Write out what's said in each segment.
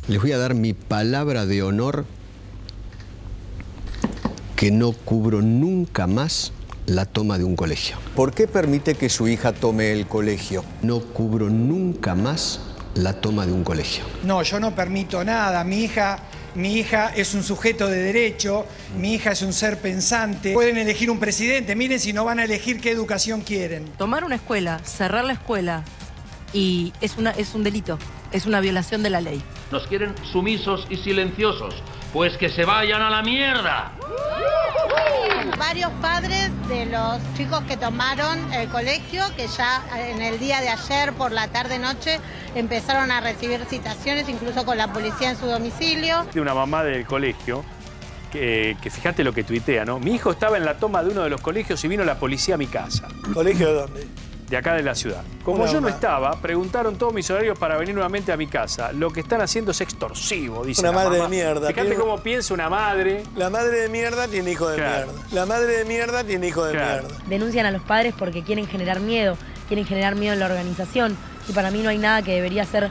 Les voy a dar mi palabra de honor que no cubro nunca más la toma de un colegio. ¿Por qué permite que su hija tome el colegio? No cubro nunca más la toma de un colegio. No, yo no permito nada. Mi hija es un sujeto de derecho, mi hija es un ser pensante. Pueden elegir un presidente, miren si no van a elegir qué educación quieren. Tomar una escuela, cerrar la escuela, y es un delito, es una violación de la ley. Nos quieren sumisos y silenciosos, pues que se vayan a la mierda. Varios padres de los chicos que tomaron el colegio, que ya en el día de ayer por la tarde-noche empezaron a recibir citaciones, incluso con la policía en su domicilio. De una mamá del colegio, que fíjate lo que tuitea, ¿no? Mi hijo estaba en la toma de uno de los colegios y vino la policía a mi casa. ¿Colegio de dónde? De acá de la ciudad. Como yo no estaba, preguntaron todos mis horarios para venir nuevamente a mi casa. Lo que están haciendo es extorsivo, dice una la madre mamá. de mierda. Fíjate cómo piensa una madre. La madre de mierda tiene hijo de Claro. mierda. La madre de mierda tiene hijo de Claro. mierda. Denuncian a los padres porque quieren generar miedo en la organización. Y para mí no hay nada que debería ser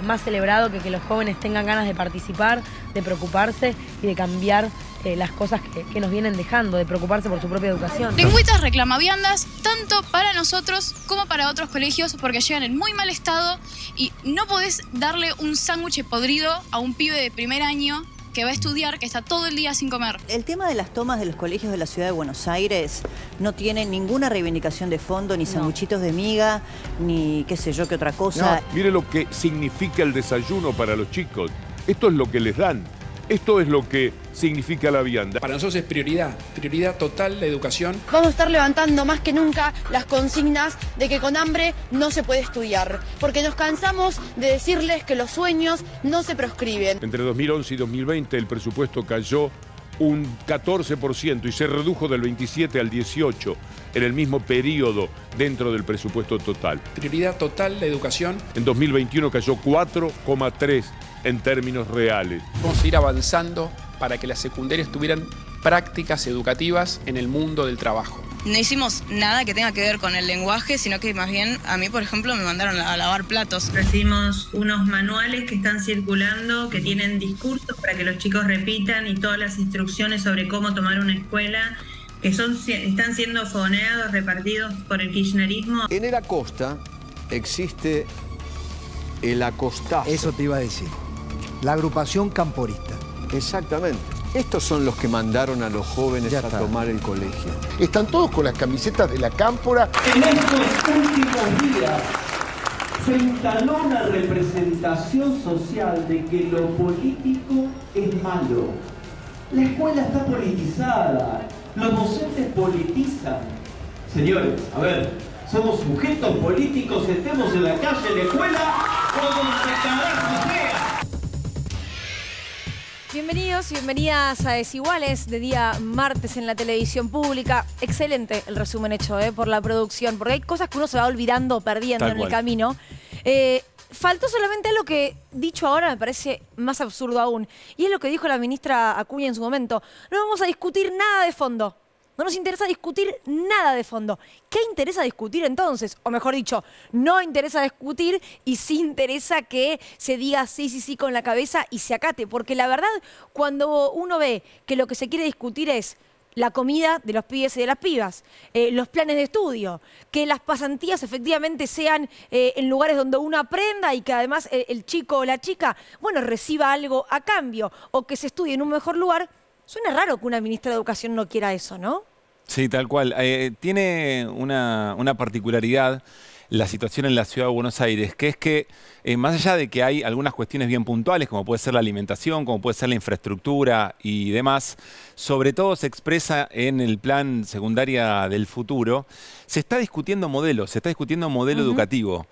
más celebrado que los jóvenes tengan ganas de participar, de preocuparse y de cambiar las cosas que nos vienen dejando, de preocuparse por su propia educación. Lengüitas reclama viandas tanto para nosotros como para otros colegios porque llegan en muy mal estado y no podés darle un sándwich podrido a un pibe de primer año que va a estudiar, que está todo el día sin comer. El tema de las tomas de los colegios de la ciudad de Buenos Aires no tiene ninguna reivindicación de fondo, ni sanguchitos de miga, ni qué sé yo qué otra cosa. No, mire lo que significa el desayuno para los chicos. Esto es lo que les dan. Esto es lo que significa la vianda. Para nosotros es prioridad total la educación. Vamos a estar levantando más que nunca las consignas de que con hambre no se puede estudiar, porque nos cansamos de decirles que los sueños no se proscriben. Entre 2011 y 2020 el presupuesto cayó un 14% y se redujo del 27 al 18 en el mismo periodo dentro del presupuesto total. Prioridad total la educación. En 2021 cayó 4,3% en términos reales. Vamos a ir avanzando para que las secundarias tuvieran prácticas educativas en el mundo del trabajo. No hicimos nada que tenga que ver con el lenguaje, sino que más bien a mí, por ejemplo, me mandaron a lavar platos. Recibimos unos manuales que están circulando, que tienen discursos para que los chicos repitan y todas las instrucciones sobre cómo tomar una escuela, que están siendo fogoneados, repartidos por el kirchnerismo. En el Acosta existe el acostazo. Eso te iba a decir. La agrupación camporista. Exactamente. Estos son los que mandaron a los jóvenes a tomar el colegio. Están todos con las camisetas de la cámpora. En estos últimos días se instaló una representación social de que lo político es malo. La escuela está politizada, los docentes politizan. Señores, a ver, somos sujetos políticos, estemos en la calle, en la escuela, o donde carajo sea. Bienvenidos y bienvenidas a Desiguales, de día martes en la televisión pública. Excelente el resumen hecho por la producción, porque hay cosas que uno se va olvidando, perdiendo en el camino. Faltó solamente algo que, dicho ahora, me parece más absurdo aún. Y es lo que dijo la ministra Acuña en su momento. No vamos a discutir nada de fondo. No nos interesa discutir nada de fondo. ¿Qué interesa discutir entonces? O mejor dicho, no interesa discutir y sí interesa que se diga sí con la cabeza y se acate. Porque la verdad, cuando uno ve que lo que se quiere discutir es la comida de los pibes y de las pibas, los planes de estudio, que las pasantías efectivamente sean en lugares donde uno aprenda y que además el chico o la chica, bueno, reciba algo a cambio, o que se estudie en un mejor lugar, suena raro que una ministra de Educación no quiera eso, ¿no? Sí, tal cual. Tiene una particularidad la situación en la ciudad de Buenos Aires, que es que más allá de que hay algunas cuestiones bien puntuales, como puede ser la alimentación, como puede ser la infraestructura y demás, sobre todo se expresa en el plan secundaria del futuro, se está discutiendo modelos, se está discutiendo modelo educativo.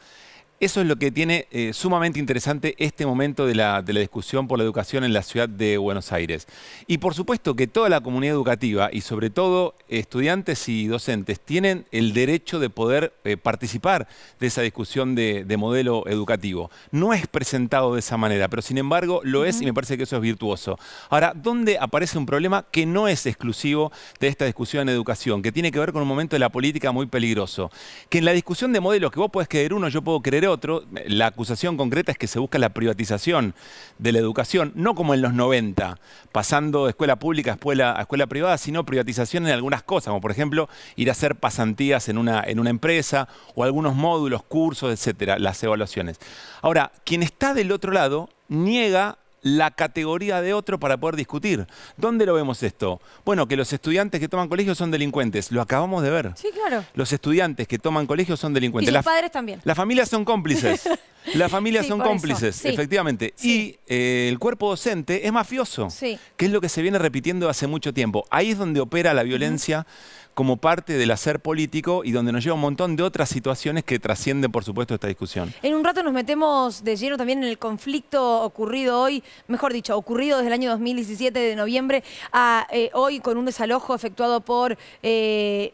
Eso es lo que tiene sumamente interesante este momento de la discusión por la educación en la ciudad de Buenos Aires. Y por supuesto que toda la comunidad educativa y sobre todo estudiantes y docentes tienen el derecho de poder participar de esa discusión de modelo educativo. No es presentado de esa manera, pero sin embargo lo es y me parece que eso es virtuoso. Ahora, ¿dónde aparece un problema que no es exclusivo de esta discusión en educación? Que tiene que ver con un momento de la política muy peligroso. Que en la discusión de modelos que vos podés querer uno, yo puedo querer otro. La acusación concreta es que se busca la privatización de la educación, no como en los 90, pasando de escuela pública a escuela privada, sino privatización en algunas cosas, como por ejemplo ir a hacer pasantías en una empresa o algunos módulos, cursos, etcétera, las evaluaciones. Ahora, quien está del otro lado niega la categoría de otro para poder discutir. ¿Dónde lo vemos esto? Bueno, que los estudiantes que toman colegios son delincuentes. Lo acabamos de ver. Sí, claro. Los estudiantes que toman colegios son delincuentes. Y sus padres también. Las familias son cómplices. Las familias Sí, son por eso. cómplices, Sí. efectivamente. Sí. Y el cuerpo docente es mafioso, Sí. que es lo que se viene repitiendo hace mucho tiempo. Ahí es donde opera la violencia como parte del hacer político y donde nos lleva un montón de otras situaciones que trascienden, por supuesto, esta discusión. En un rato nos metemos de lleno también en el conflicto ocurrido hoy, mejor dicho, ocurrido desde el año 2017 de noviembre a hoy con un desalojo efectuado por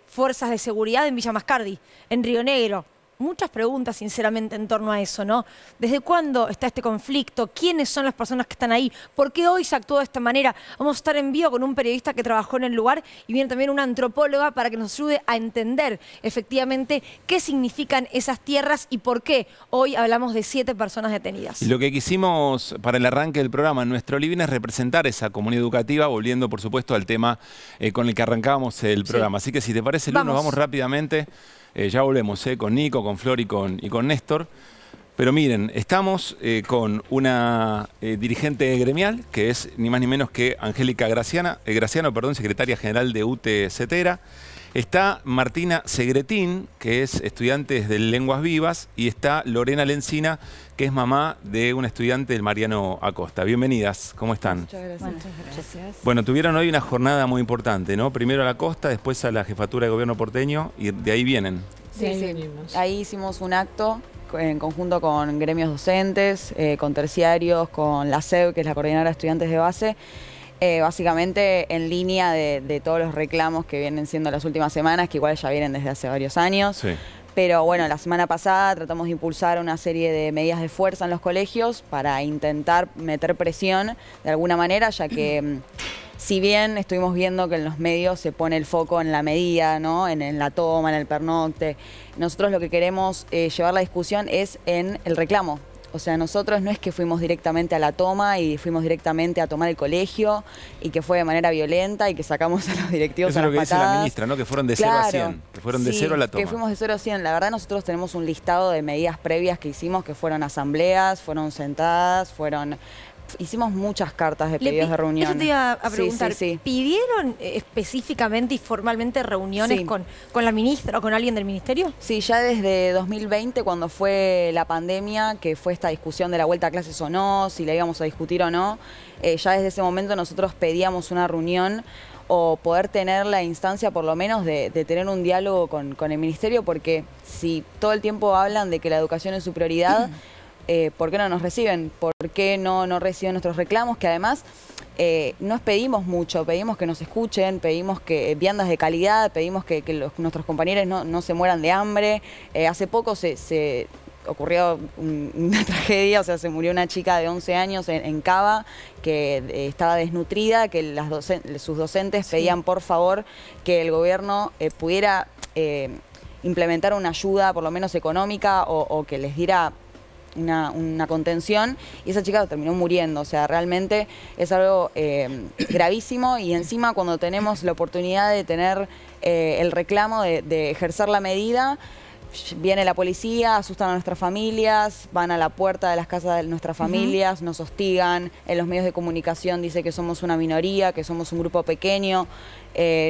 fuerzas de seguridad en Villa Mascardi, en Río Negro. Muchas preguntas, sinceramente, en torno a eso, ¿no? ¿Desde cuándo está este conflicto? ¿Quiénes son las personas que están ahí? ¿Por qué hoy se actuó de esta manera? Vamos a estar en vivo con un periodista que trabajó en el lugar y viene también una antropóloga para que nos ayude a entender efectivamente qué significan esas tierras y por qué hoy hablamos de 7 personas detenidas. Y lo que quisimos para el arranque del programa en nuestro living es representar esa comunidad educativa, volviendo, por supuesto, al tema con el que arrancábamos el programa. Así que si te parece, Lu, nos vamos rápidamente. Ya volvemos con Nico, con Flor y con Néstor. Pero miren, estamos con una dirigente gremial, que es ni más ni menos que Angélica Graciano, secretaria general de UTE Cetera. Está Martina Segretín, que es estudiante de Lenguas Vivas, y está Lorena Lencina, que es mamá de un estudiante del Mariano Acosta. Bienvenidas, ¿cómo están? Muchas gracias. Muchas gracias. Bueno, tuvieron hoy una jornada muy importante, ¿no? Primero a la Costa, después a la Jefatura de Gobierno porteño, y de ahí vienen. Sí, ahí hicimos un acto en conjunto con gremios docentes, con terciarios, con la SEB, que es la Coordinadora de Estudiantes de Base, básicamente en línea de todos los reclamos que vienen siendo las últimas semanas, que igual ya vienen desde hace varios años. Sí. Pero bueno, la semana pasada tratamos de impulsar una serie de medidas de fuerza en los colegios para intentar meter presión de alguna manera, ya que si bien estuvimos viendo que en los medios se pone el foco en la medida, ¿no? en la toma, en el pernocte, nosotros lo que queremos llevar la discusión es en el reclamo. O sea, nosotros no es que fuimos directamente a la toma y fuimos directamente a tomar el colegio y que fue de manera violenta y que sacamos a los directivos Eso a las es lo que patadas. dice la ministra, ¿no? Que fueron de 0 a 100. Que fueron de 0 a la toma. Que fuimos de 0 a 100. La verdad, nosotros tenemos un listado de medidas previas que hicimos, que fueron asambleas, fueron sentadas, hicimos muchas cartas de pedidos de reunión. Eso te iba a preguntar. Sí. ¿Pidieron específicamente y formalmente reuniones con la ministra o con alguien del ministerio? Sí, ya desde 2020, cuando fue la pandemia, que fue esta discusión de la vuelta a clases o no, si la íbamos a discutir o no, ya desde ese momento nosotros pedíamos una reunión o poder tener la instancia por lo menos de tener un diálogo con el ministerio, porque si todo el tiempo hablan de que la educación es su prioridad, ¿por qué no nos reciben? ¿Por qué no reciben nuestros reclamos? Que además nos pedimos mucho, pedimos que nos escuchen, pedimos que viandas de calidad, pedimos que nuestros compañeros no se mueran de hambre. Hace poco se ocurrió una tragedia, o sea, se murió una chica de 11 años en Cava que estaba desnutrida, que sus docentes pedían por favor que el gobierno pudiera implementar una ayuda por lo menos económica o que les diera una contención, y esa chica terminó muriendo. O sea, realmente es algo gravísimo, y encima cuando tenemos la oportunidad de tener el reclamo de ejercer la medida, viene la policía, asustan a nuestras familias, van a la puerta de las casas de nuestras familias, nos hostigan, en los medios de comunicación dice que somos una minoría, que somos un grupo pequeño.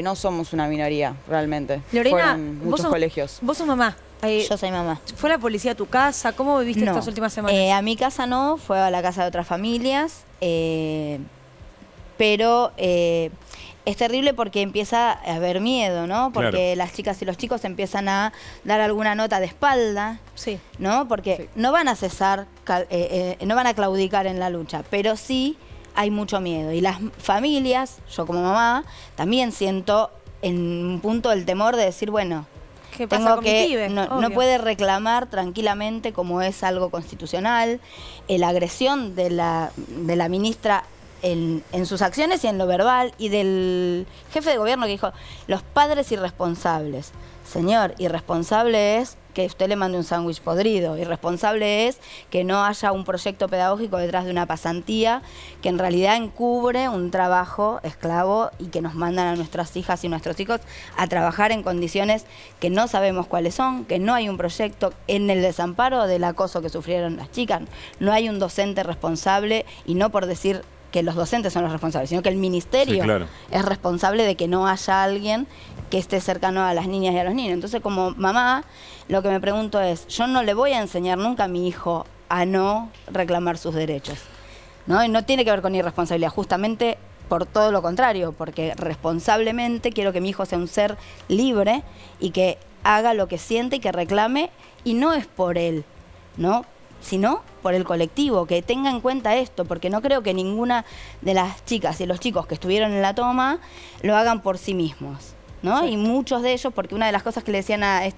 No somos una minoría, realmente. Lorena, fueron muchos colegios. Vos sos mamá. Yo soy mamá. ¿Fue la policía a tu casa? ¿Cómo viviste estas últimas semanas? A mi casa no, fue a la casa de otras familias, pero es terrible porque empieza a haber miedo, ¿no? Porque las chicas y los chicos empiezan a dar alguna nota de espalda, ¿no? Porque no van a cesar, no van a claudicar en la lucha, pero sí hay mucho miedo. Y las familias, yo como mamá, también siento en un punto el temor de decir, bueno, tengo que no puede reclamar tranquilamente como es algo constitucional. La agresión de la ministra en sus acciones y en lo verbal, y del jefe de gobierno que dijo, los padres irresponsables. Señor, irresponsable es que usted le mande un sándwich podrido. Irresponsable es que no haya un proyecto pedagógico detrás de una pasantía que en realidad encubre un trabajo esclavo y que nos mandan a nuestras hijas y nuestros hijos a trabajar en condiciones que no sabemos cuáles son, que no hay un proyecto en el desamparo del acoso que sufrieron las chicas. No hay un docente responsable, y no por decir que los docentes son los responsables, sino que el ministerio es responsable de que no haya alguien que esté cercano a las niñas y a los niños. Entonces, como mamá, lo que me pregunto es, yo no le voy a enseñar nunca a mi hijo a no reclamar sus derechos, ¿no? Y no tiene que ver con irresponsabilidad, justamente por todo lo contrario, porque responsablemente quiero que mi hijo sea un ser libre y que haga lo que siente y que reclame, y no es por él, ¿no?, sino por el colectivo, que tenga en cuenta esto, porque no creo que ninguna de las chicas y los chicos que estuvieron en la toma lo hagan por sí mismos, ¿no? Sí. Y muchos de ellos, porque una de las cosas que le decían a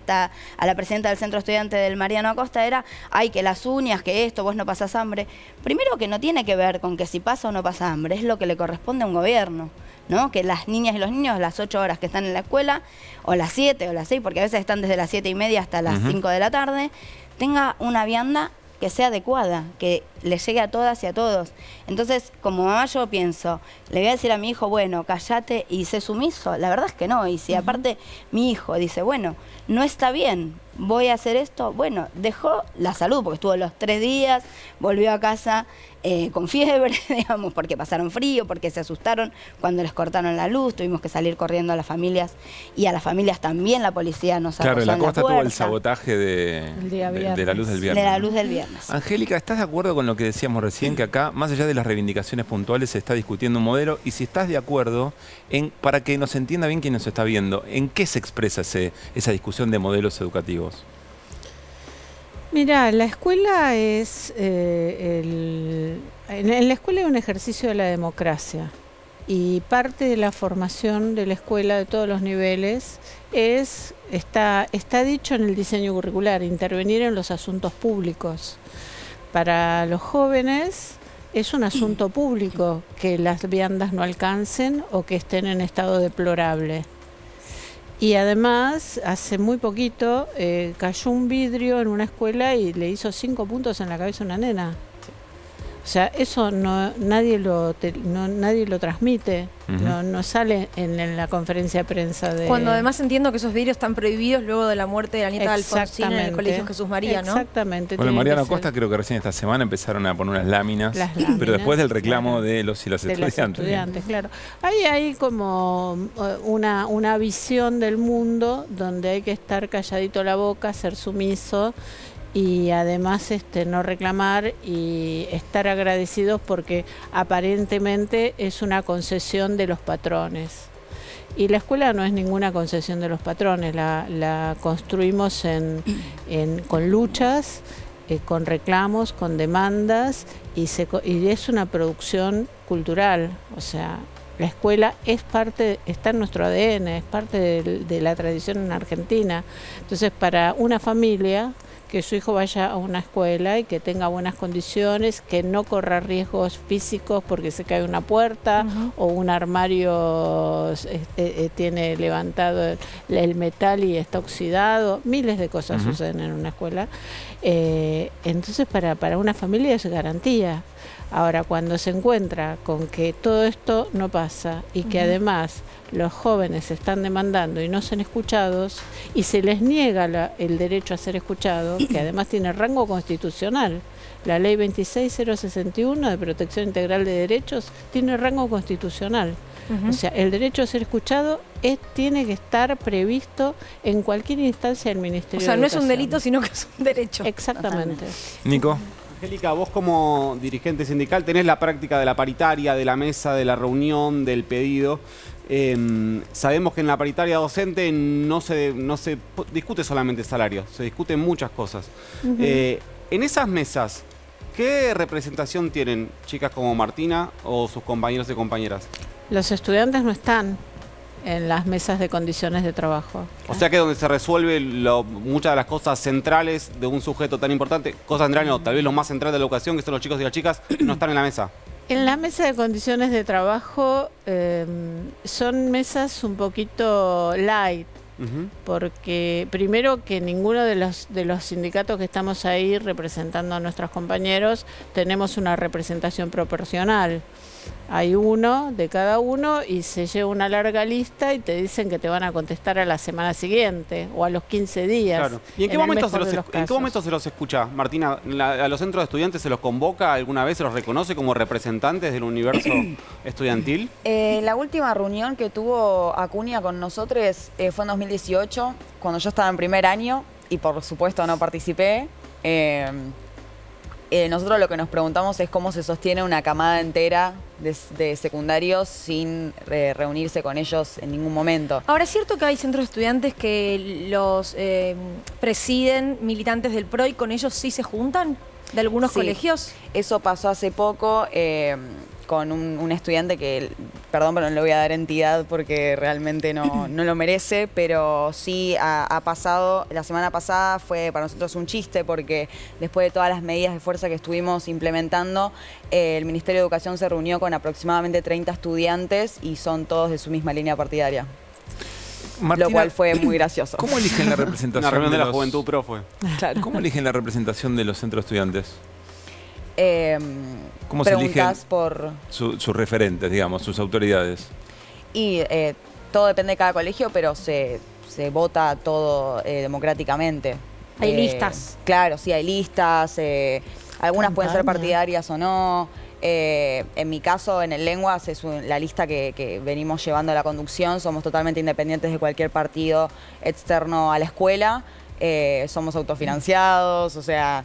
la presidenta del centro estudiante del Mariano Acosta era, ay, que las uñas, que esto, vos no pasás hambre. Primero, que no tiene que ver con que si pasa o no pasa hambre, es lo que le corresponde a un gobierno, ¿no? Que las niñas y los niños, las 8 horas que están en la escuela, o las 7 o las 6, porque a veces están desde las 7:30 hasta las 5 de la tarde, tenga una vianda que sea adecuada, que le llegue a todas y a todos. Entonces, como mamá, yo pienso, le voy a decir a mi hijo, bueno, cállate y sé sumiso. La verdad es que no. Y si aparte mi hijo dice, bueno, no está bien, voy a hacer esto, bueno, dejó la salud, porque estuvo los 3 días, volvió a casa con fiebre, digamos, porque pasaron frío, porque se asustaron cuando les cortaron la luz, tuvimos que salir corriendo a las familias, y a las familias también la policía nos arrojó en la puerta. Claro, la Costa tuvo el sabotaje de la luz del viernes. De la luz del viernes. Angélica, ¿estás de acuerdo con lo que decíamos recién, que acá, más allá de las reivindicaciones puntuales, se está discutiendo un modelo? Y si estás de acuerdo, para que nos entienda bien quien nos está viendo, ¿en qué se expresa esa discusión de modelos educativos? Mira, la escuela es, en la escuela hay un ejercicio de la democracia, y parte de la formación de la escuela de todos los niveles está dicho en el diseño curricular, intervenir en los asuntos públicos. Para los jóvenes es un asunto público que las viandas no alcancen o que estén en estado deplorable. Y además, hace muy poquito cayó un vidrio en una escuela y le hizo 5 puntos en la cabeza a una nena. O sea, eso nadie lo transmite, no sale en la conferencia de prensa de... Cuando además entiendo que esos vidrios están prohibidos luego de la muerte de la nieta de Alfonsín en el Colegio Jesús María, ¿no? Exactamente. Bueno, Mariano Acosta creo que recién esta semana empezaron a poner unas láminas, pero después del reclamo de los y las estudiantes. Claro. Ahí hay como una visión del mundo donde hay que estar calladito la boca, ser sumiso, y además no reclamar y estar agradecidos porque aparentemente es una concesión de los patrones. Y la escuela no es ninguna concesión de los patrones, la construimos con luchas, con reclamos, con demandas, y es una producción cultural. O sea, la escuela está en nuestro ADN, es parte de la tradición en Argentina. Entonces, para una familia, que su hijo vaya a una escuela y que tenga buenas condiciones, que no corra riesgos físicos porque se cae una puerta o un armario tiene levantado el metal y está oxidado, miles de cosas suceden en una escuela. Entonces para una familia es garantía. Ahora, cuando se encuentra con que todo esto no pasa y que además los jóvenes están demandando y no son escuchados, y se les niega el derecho a ser escuchados, que además tiene rango constitucional, la ley 26061 de protección integral de derechos tiene rango constitucional. O sea, el derecho a ser escuchado tiene que estar previsto en cualquier instancia del Ministerio de Educación. O sea, no es un delito, sino que es un derecho. Exactamente. Nico. Angélica, vos como dirigente sindical tenés la práctica de la paritaria, de la mesa, de la reunión, del pedido. Sabemos que en la paritaria docente no se discute solamente salario, se discuten muchas cosas. En esas mesas, ¿qué representación tienen chicas como Martina o sus compañeros y compañeras? Los estudiantes no están en las mesas de condiciones de trabajo. O sea que donde se resuelve muchas de las cosas centrales de un sujeto tan importante, cosas centrales no, tal vez lo más central de la educación, que son los chicos y las chicas, no están en la mesa. En la mesa de condiciones de trabajo son mesas un poquito light, porque primero que ninguno de los sindicatos que estamos ahí representando a nuestros compañeros tenemos una representación proporcional. Hay uno de cada uno y se lleva una larga lista y te dicen que te van a contestar a la semana siguiente o a los 15 días. Claro. ¿Y en qué momento se los escucha, Martina? ¿A los centros de estudiantes se los convoca alguna vez? ¿Se los reconoce como representantes del universo estudiantil? La última reunión que tuvo Acuña con nosotros fue en 2018, cuando yo estaba en primer año y por supuesto no participé. Nosotros lo que nos preguntamos es cómo se sostiene una camada entera de secundarios sin reunirse con ellos en ningún momento. Ahora, ¿es cierto que hay centros de estudiantes que los presiden militantes del PRO y con ellos sí se juntan? ¿De algunos colegios? Eso pasó hace poco con un estudiante que, perdón, pero no le voy a dar entidad porque realmente no lo merece, pero sí ha pasado. La semana pasada fue para nosotros un chiste porque después de todas las medidas de fuerza que estuvimos implementando, el Ministerio de Educación se reunió con aproximadamente 30 estudiantes y son todos de su misma línea partidaria. Martina, lo cual fue muy gracioso. ¿Cómo eligen la representación? Una reunión de la Juventud Pro fue. Claro. ¿Cómo eligen la representación de los centros de estudiantes? ¿Cómo se eligen por sus referentes, digamos, sus autoridades? Y todo depende de cada colegio, pero se vota todo democráticamente. ¿Hay listas? Claro, sí, hay listas. Algunas pueden ser partidarias o no. En mi caso, en el Lenguas, es la lista que venimos llevando a la conducción. Somos totalmente independientes de cualquier partido externo a la escuela. Somos autofinanciados, o sea,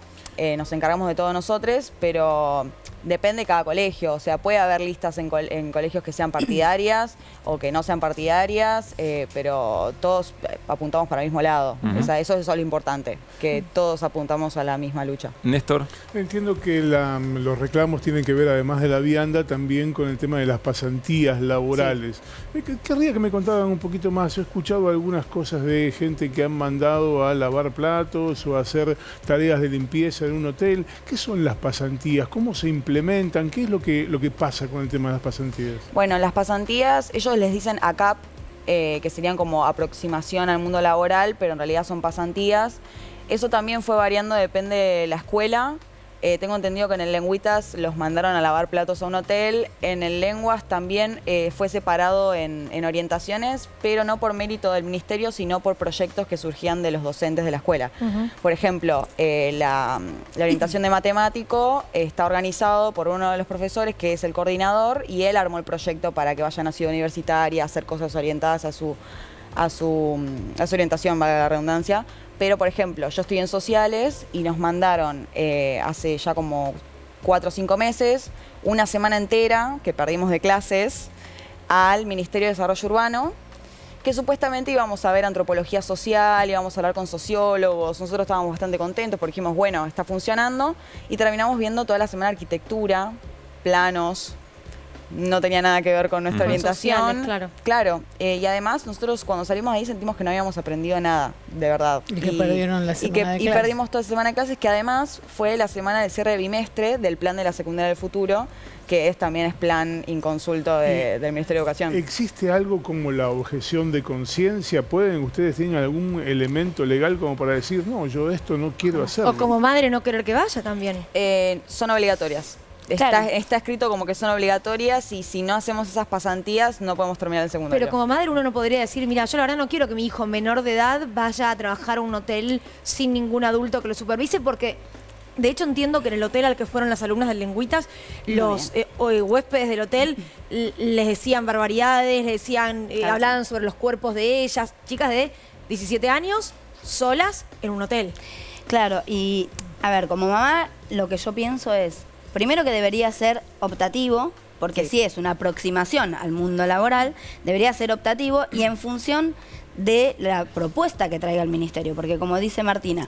nos encargamos de todo nosotros, pero depende de cada colegio. O sea, puede haber listas en colegios que sean partidarias o que no sean partidarias, pero todos apuntamos para el mismo lado. O sea, eso es lo importante, que todos apuntamos a la misma lucha. Néstor. Entiendo que los reclamos tienen que ver, además de la vianda, también con el tema de las pasantías laborales. Sí. Querría que me contaran un poquito más. He escuchado algunas cosas de gente que han mandado a lavar platos o a hacer tareas de limpieza en un hotel. ¿Qué son las pasantías? ¿Cómo se implementan? ¿Qué es lo que pasa con el tema de las pasantías? Bueno, las pasantías, ellos les dicen ACAP, que serían como aproximación al mundo laboral, pero en realidad son pasantías. Eso también fue variando, depende de la escuela. Tengo entendido que en el Lengüitas los mandaron a lavar platos a un hotel. En el Lenguas también fue separado en orientaciones, pero no por mérito del ministerio, sino por proyectos que surgían de los docentes de la escuela. Por ejemplo, la orientación de matemático está organizado por uno de los profesores, que es el coordinador, y él armó el proyecto para que vayan a Ciudad Universitaria a hacer cosas orientadas a su orientación, valga la redundancia. Pero, por ejemplo, yo estoy en sociales y nos mandaron hace ya como 4 o 5 meses, una semana entera que perdimos de clases, al Ministerio de Desarrollo Urbano, que supuestamente íbamos a ver antropología social, íbamos a hablar con sociólogos. Nosotros estábamos bastante contentos porque dijimos, bueno, está funcionando, y terminamos viendo toda la semana arquitectura, planos. No tenía nada que ver con nuestra orientación. Sociales, claro. Y además, nosotros cuando salimos de ahí sentimos que no habíamos aprendido nada, de verdad. Y que perdieron la semana de clases. Y perdimos toda la semana de clases, que además fue la semana del cierre de bimestre del plan de la secundaria del futuro, que también es plan inconsulto del Ministerio de Educación. ¿Existe algo como la objeción de conciencia? ¿Pueden ustedes tener algún elemento legal como para decir, no, yo esto no quiero hacerlo? O como madre no querer que vaya también. Son obligatorias. Claro. Está escrito como que son obligatorias, y si no hacemos esas pasantías no podemos terminar el secundario. Pero como madre uno no podría decir, mira, yo la verdad no quiero que mi hijo menor de edad vaya a trabajar a un hotel sin ningún adulto que lo supervise, porque de hecho entiendo que en el hotel al que fueron las alumnas del Lengüitas, los huéspedes del hotel les decían barbaridades, les decían, hablaban sobre los cuerpos de ellas, chicas de 17 años solas en un hotel. Claro, y a ver, como mamá lo que yo pienso es, primero que debería ser optativo, porque si es una aproximación al mundo laboral, debería ser optativo y en función de la propuesta que traiga el ministerio. Porque como dice Martina,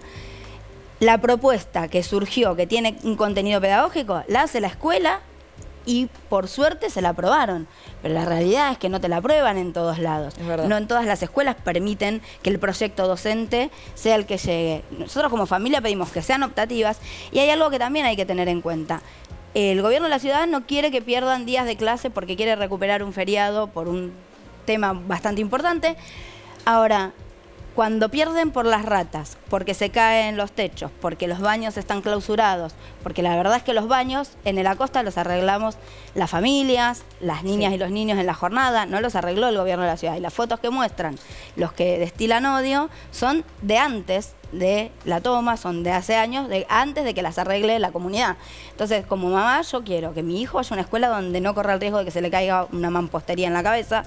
la propuesta que surgió, que tiene un contenido pedagógico, la hace la escuela y por suerte se la aprobaron. Pero la realidad es que no te la aprueban en todos lados. No en todas las escuelas permiten que el proyecto docente sea el que llegue. Nosotros como familia pedimos que sean optativas, y hay algo que también hay que tener en cuenta. El gobierno de la ciudad no quiere que pierdan días de clase porque quiere recuperar un feriado por un tema bastante importante. Ahora, Cuando pierden por las ratas, porque se caen los techos, porque los baños están clausurados, porque la verdad es que los baños en el Acosta los arreglamos las familias, las niñas y los niños en la jornada, no los arregló el gobierno de la ciudad. Y las fotos que muestran los que destilan odio son de antes de la toma, son de hace años, antes de que las arregle la comunidad. Entonces, como mamá, yo quiero que mi hijo vaya a una escuela donde no corra el riesgo de que se le caiga una mampostería en la cabeza,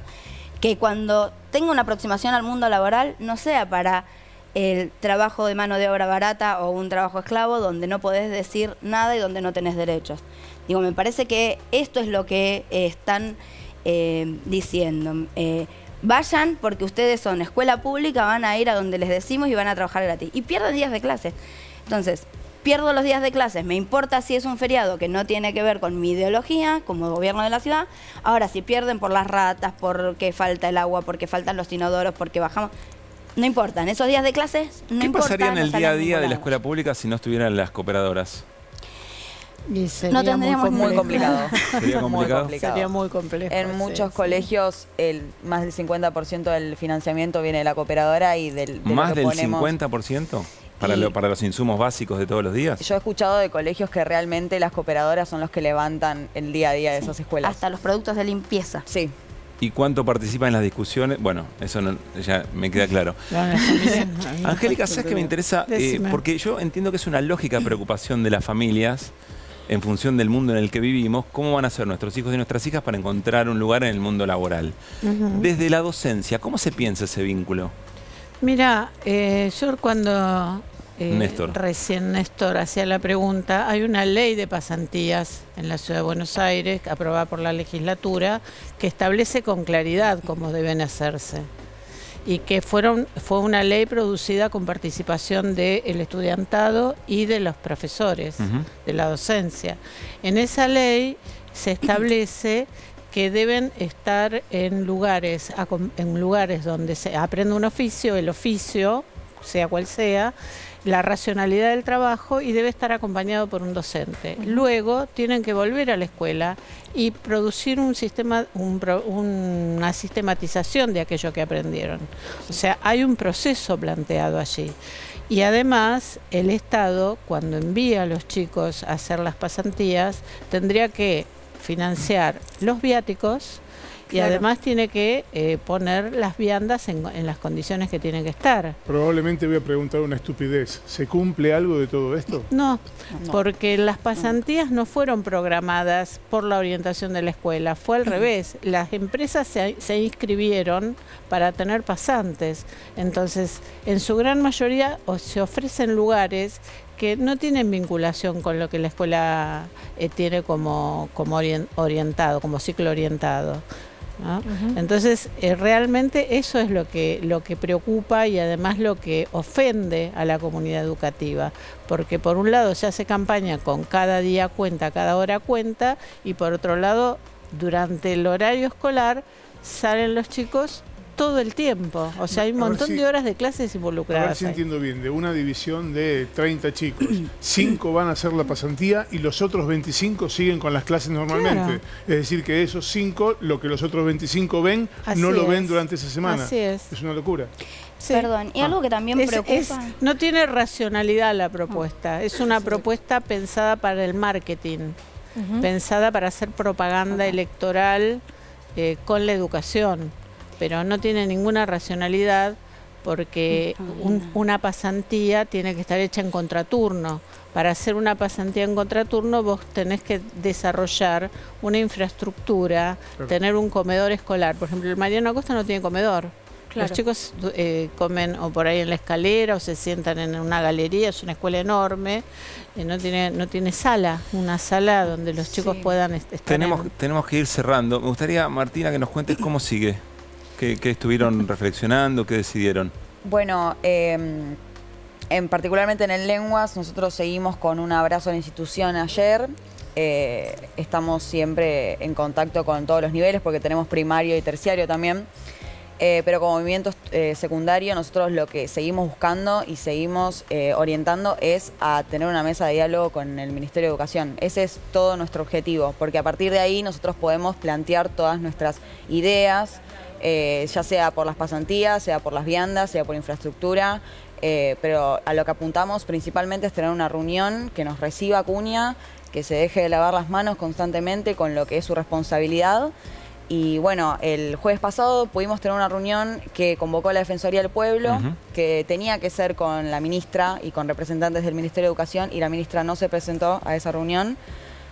que cuando tenga una aproximación al mundo laboral no sea para el trabajo de mano de obra barata o un trabajo esclavo donde no podés decir nada y donde no tenés derechos. Digo, me parece que esto es lo que están diciendo. Vayan porque ustedes son escuela pública, van a ir a donde les decimos y van a trabajar gratis. Y pierden días de clase. Entonces, pierdo los días de clases, me importa si es un feriado que no tiene que ver con mi ideología como gobierno de la ciudad. Ahora, si pierden por las ratas, porque falta el agua, porque faltan los inodoros, porque bajamos, no importan. Esos días de clases no importan. ¿Qué pasaría en el día a día de la escuela pública si no estuvieran las cooperadoras? No tendríamos muy complicado. ¿Sería complicado? Sería muy complejo. En muchos colegios, más del 50% del financiamiento viene de la cooperadora y ¿Más del 50%? Para los insumos básicos de todos los días. Yo he escuchado de colegios que realmente las cooperadoras son los que levantan el día a día de esas escuelas. Hasta los productos de limpieza. Sí. ¿Y cuánto participan en las discusiones? Bueno, eso ya me queda claro. Angélica, ¿sabes qué me interesa? Porque yo entiendo que es una lógica preocupación de las familias en función del mundo en el que vivimos, cómo van a ser nuestros hijos y nuestras hijas para encontrar un lugar en el mundo laboral. Desde la docencia, ¿cómo se piensa ese vínculo? Mira, yo cuando recién Néstor hacía la pregunta, hay una ley de pasantías en la Ciudad de Buenos Aires, aprobada por la legislatura, que establece con claridad cómo deben hacerse. Y que fue una ley producida con participación del estudiantado y de los profesores, de la docencia. En esa ley se establece que deben estar en lugares donde se aprende un oficio, el oficio, sea cual sea, la racionalidad del trabajo, y debe estar acompañado por un docente. Luego tienen que volver a la escuela y producir una sistematización de aquello que aprendieron. O sea, hay un proceso planteado allí. Y además, el Estado, cuando envía a los chicos a hacer las pasantías, tendría que financiar los viáticos y además tiene que poner las viandas en las condiciones que tienen que estar. Probablemente voy a preguntar una estupidez. ¿Se cumple algo de todo esto? No, porque las pasantías no fueron programadas por la orientación de la escuela, fue al revés. Las empresas se inscribieron para tener pasantes. Entonces, en su gran mayoría se ofrecen lugares que no tienen vinculación con lo que la escuela tiene como orientado, como ciclo orientado, ¿no? Entonces, realmente eso es lo que preocupa y además lo que ofende a la comunidad educativa, porque por un lado se hace campaña con cada día cuenta, cada hora cuenta, y por otro lado, durante el horario escolar salen los chicos todo el tiempo. O sea, hay un montón de horas de clases involucradas. A ver si entiendo bien, de una división de 30 chicos, 5 van a hacer la pasantía y los otros 25 siguen con las clases normalmente. Claro. Es decir, que esos 5, lo que los otros 25 ven, no lo ven durante esa semana. Así es. Es una locura. Sí. Perdón, y algo que también preocupa... no tiene racionalidad la propuesta. Es una propuesta pensada para el marketing, pensada para hacer propaganda electoral con la educación. Pero no tiene ninguna racionalidad porque una pasantía tiene que estar hecha en contraturno. Para hacer una pasantía en contraturno vos tenés que desarrollar una infraestructura, tener un comedor escolar. Por ejemplo, el Mariano Acosta no tiene comedor. Los chicos comen o por ahí en la escalera o se sientan en una galería, es una escuela enorme, no tiene sala, una sala donde los chicos puedan estar. Tenemos que ir cerrando. Me gustaría, Martina, que nos cuentes cómo sigue. ¿Qué estuvieron reflexionando? ¿Qué decidieron? Bueno, particularmente en el Lenguas, nosotros seguimos con un abrazo a la institución ayer. Estamos siempre en contacto con todos los niveles porque tenemos primario y terciario también. Pero como movimiento secundario, nosotros lo que seguimos buscando y seguimos orientando es a tener una mesa de diálogo con el Ministerio de Educación. Ese es todo nuestro objetivo, porque a partir de ahí nosotros podemos plantear todas nuestras ideas ya sea por las pasantías, sea por las viandas, sea por infraestructura. Pero a lo que apuntamos principalmente es tener una reunión que nos reciba Acuña, que se deje de lavar las manos constantemente con lo que es su responsabilidad. Y bueno, el jueves pasado pudimos tener una reunión que convocó la Defensoría del Pueblo, que tenía que ser con la ministra y con representantes del Ministerio de Educación, y la ministra no se presentó a esa reunión,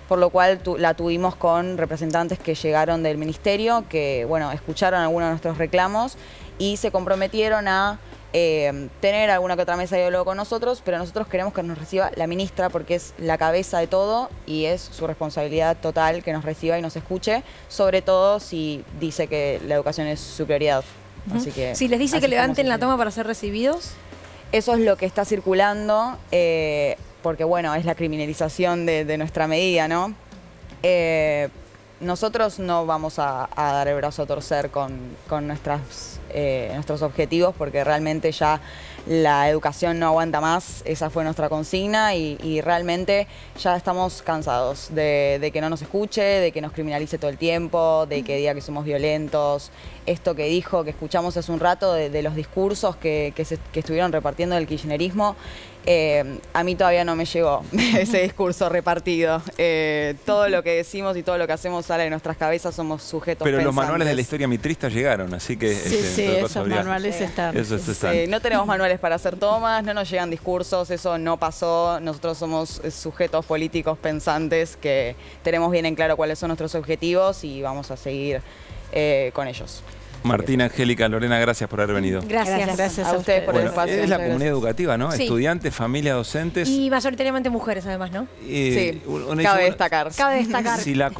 por lo cual la tuvimos con representantes que llegaron del Ministerio, que bueno, escucharon algunos de nuestros reclamos y se comprometieron a tener alguna que otra mesa de diálogo con nosotros, pero nosotros queremos que nos reciba la ministra porque es la cabeza de todo y es su responsabilidad total que nos reciba y nos escuche, sobre todo si dice que la educación es su prioridad. Así que, si les dice que levanten la toma para ser recibidos. Eso es lo que está circulando, porque bueno, es la criminalización de nuestra medida, ¿no? Nosotros no vamos a dar el brazo a torcer con nuestros objetivos, porque realmente ya la educación no aguanta más. Esa fue nuestra consigna y realmente ya estamos cansados de que no nos escuche, de que nos criminalice todo el tiempo, de que diga que somos violentos. Esto que dijo, que escuchamos hace un rato de los discursos que estuvieron repartiendo del kirchnerismo, a mí todavía no me llegó ese discurso repartido. Todo lo que decimos y todo lo que hacemos sale de nuestras cabezas, somos sujetos Pero pensantes. los manuales de la historia mitrista llegaron, así que... Sí, esos manuales están. No tenemos manuales para hacer tomas, no nos llegan discursos, eso no pasó. Nosotros somos sujetos políticos pensantes que tenemos bien en claro cuáles son nuestros objetivos y vamos a seguir con ellos. Martina, Angélica, Lorena, gracias por haber venido. Gracias a ustedes por el espacio. Es la comunidad educativa, ¿no? Sí. Estudiantes, familias, docentes. Y mayoritariamente mujeres, además, ¿no? Sí, cabe destacar. Cabe destacar. Si la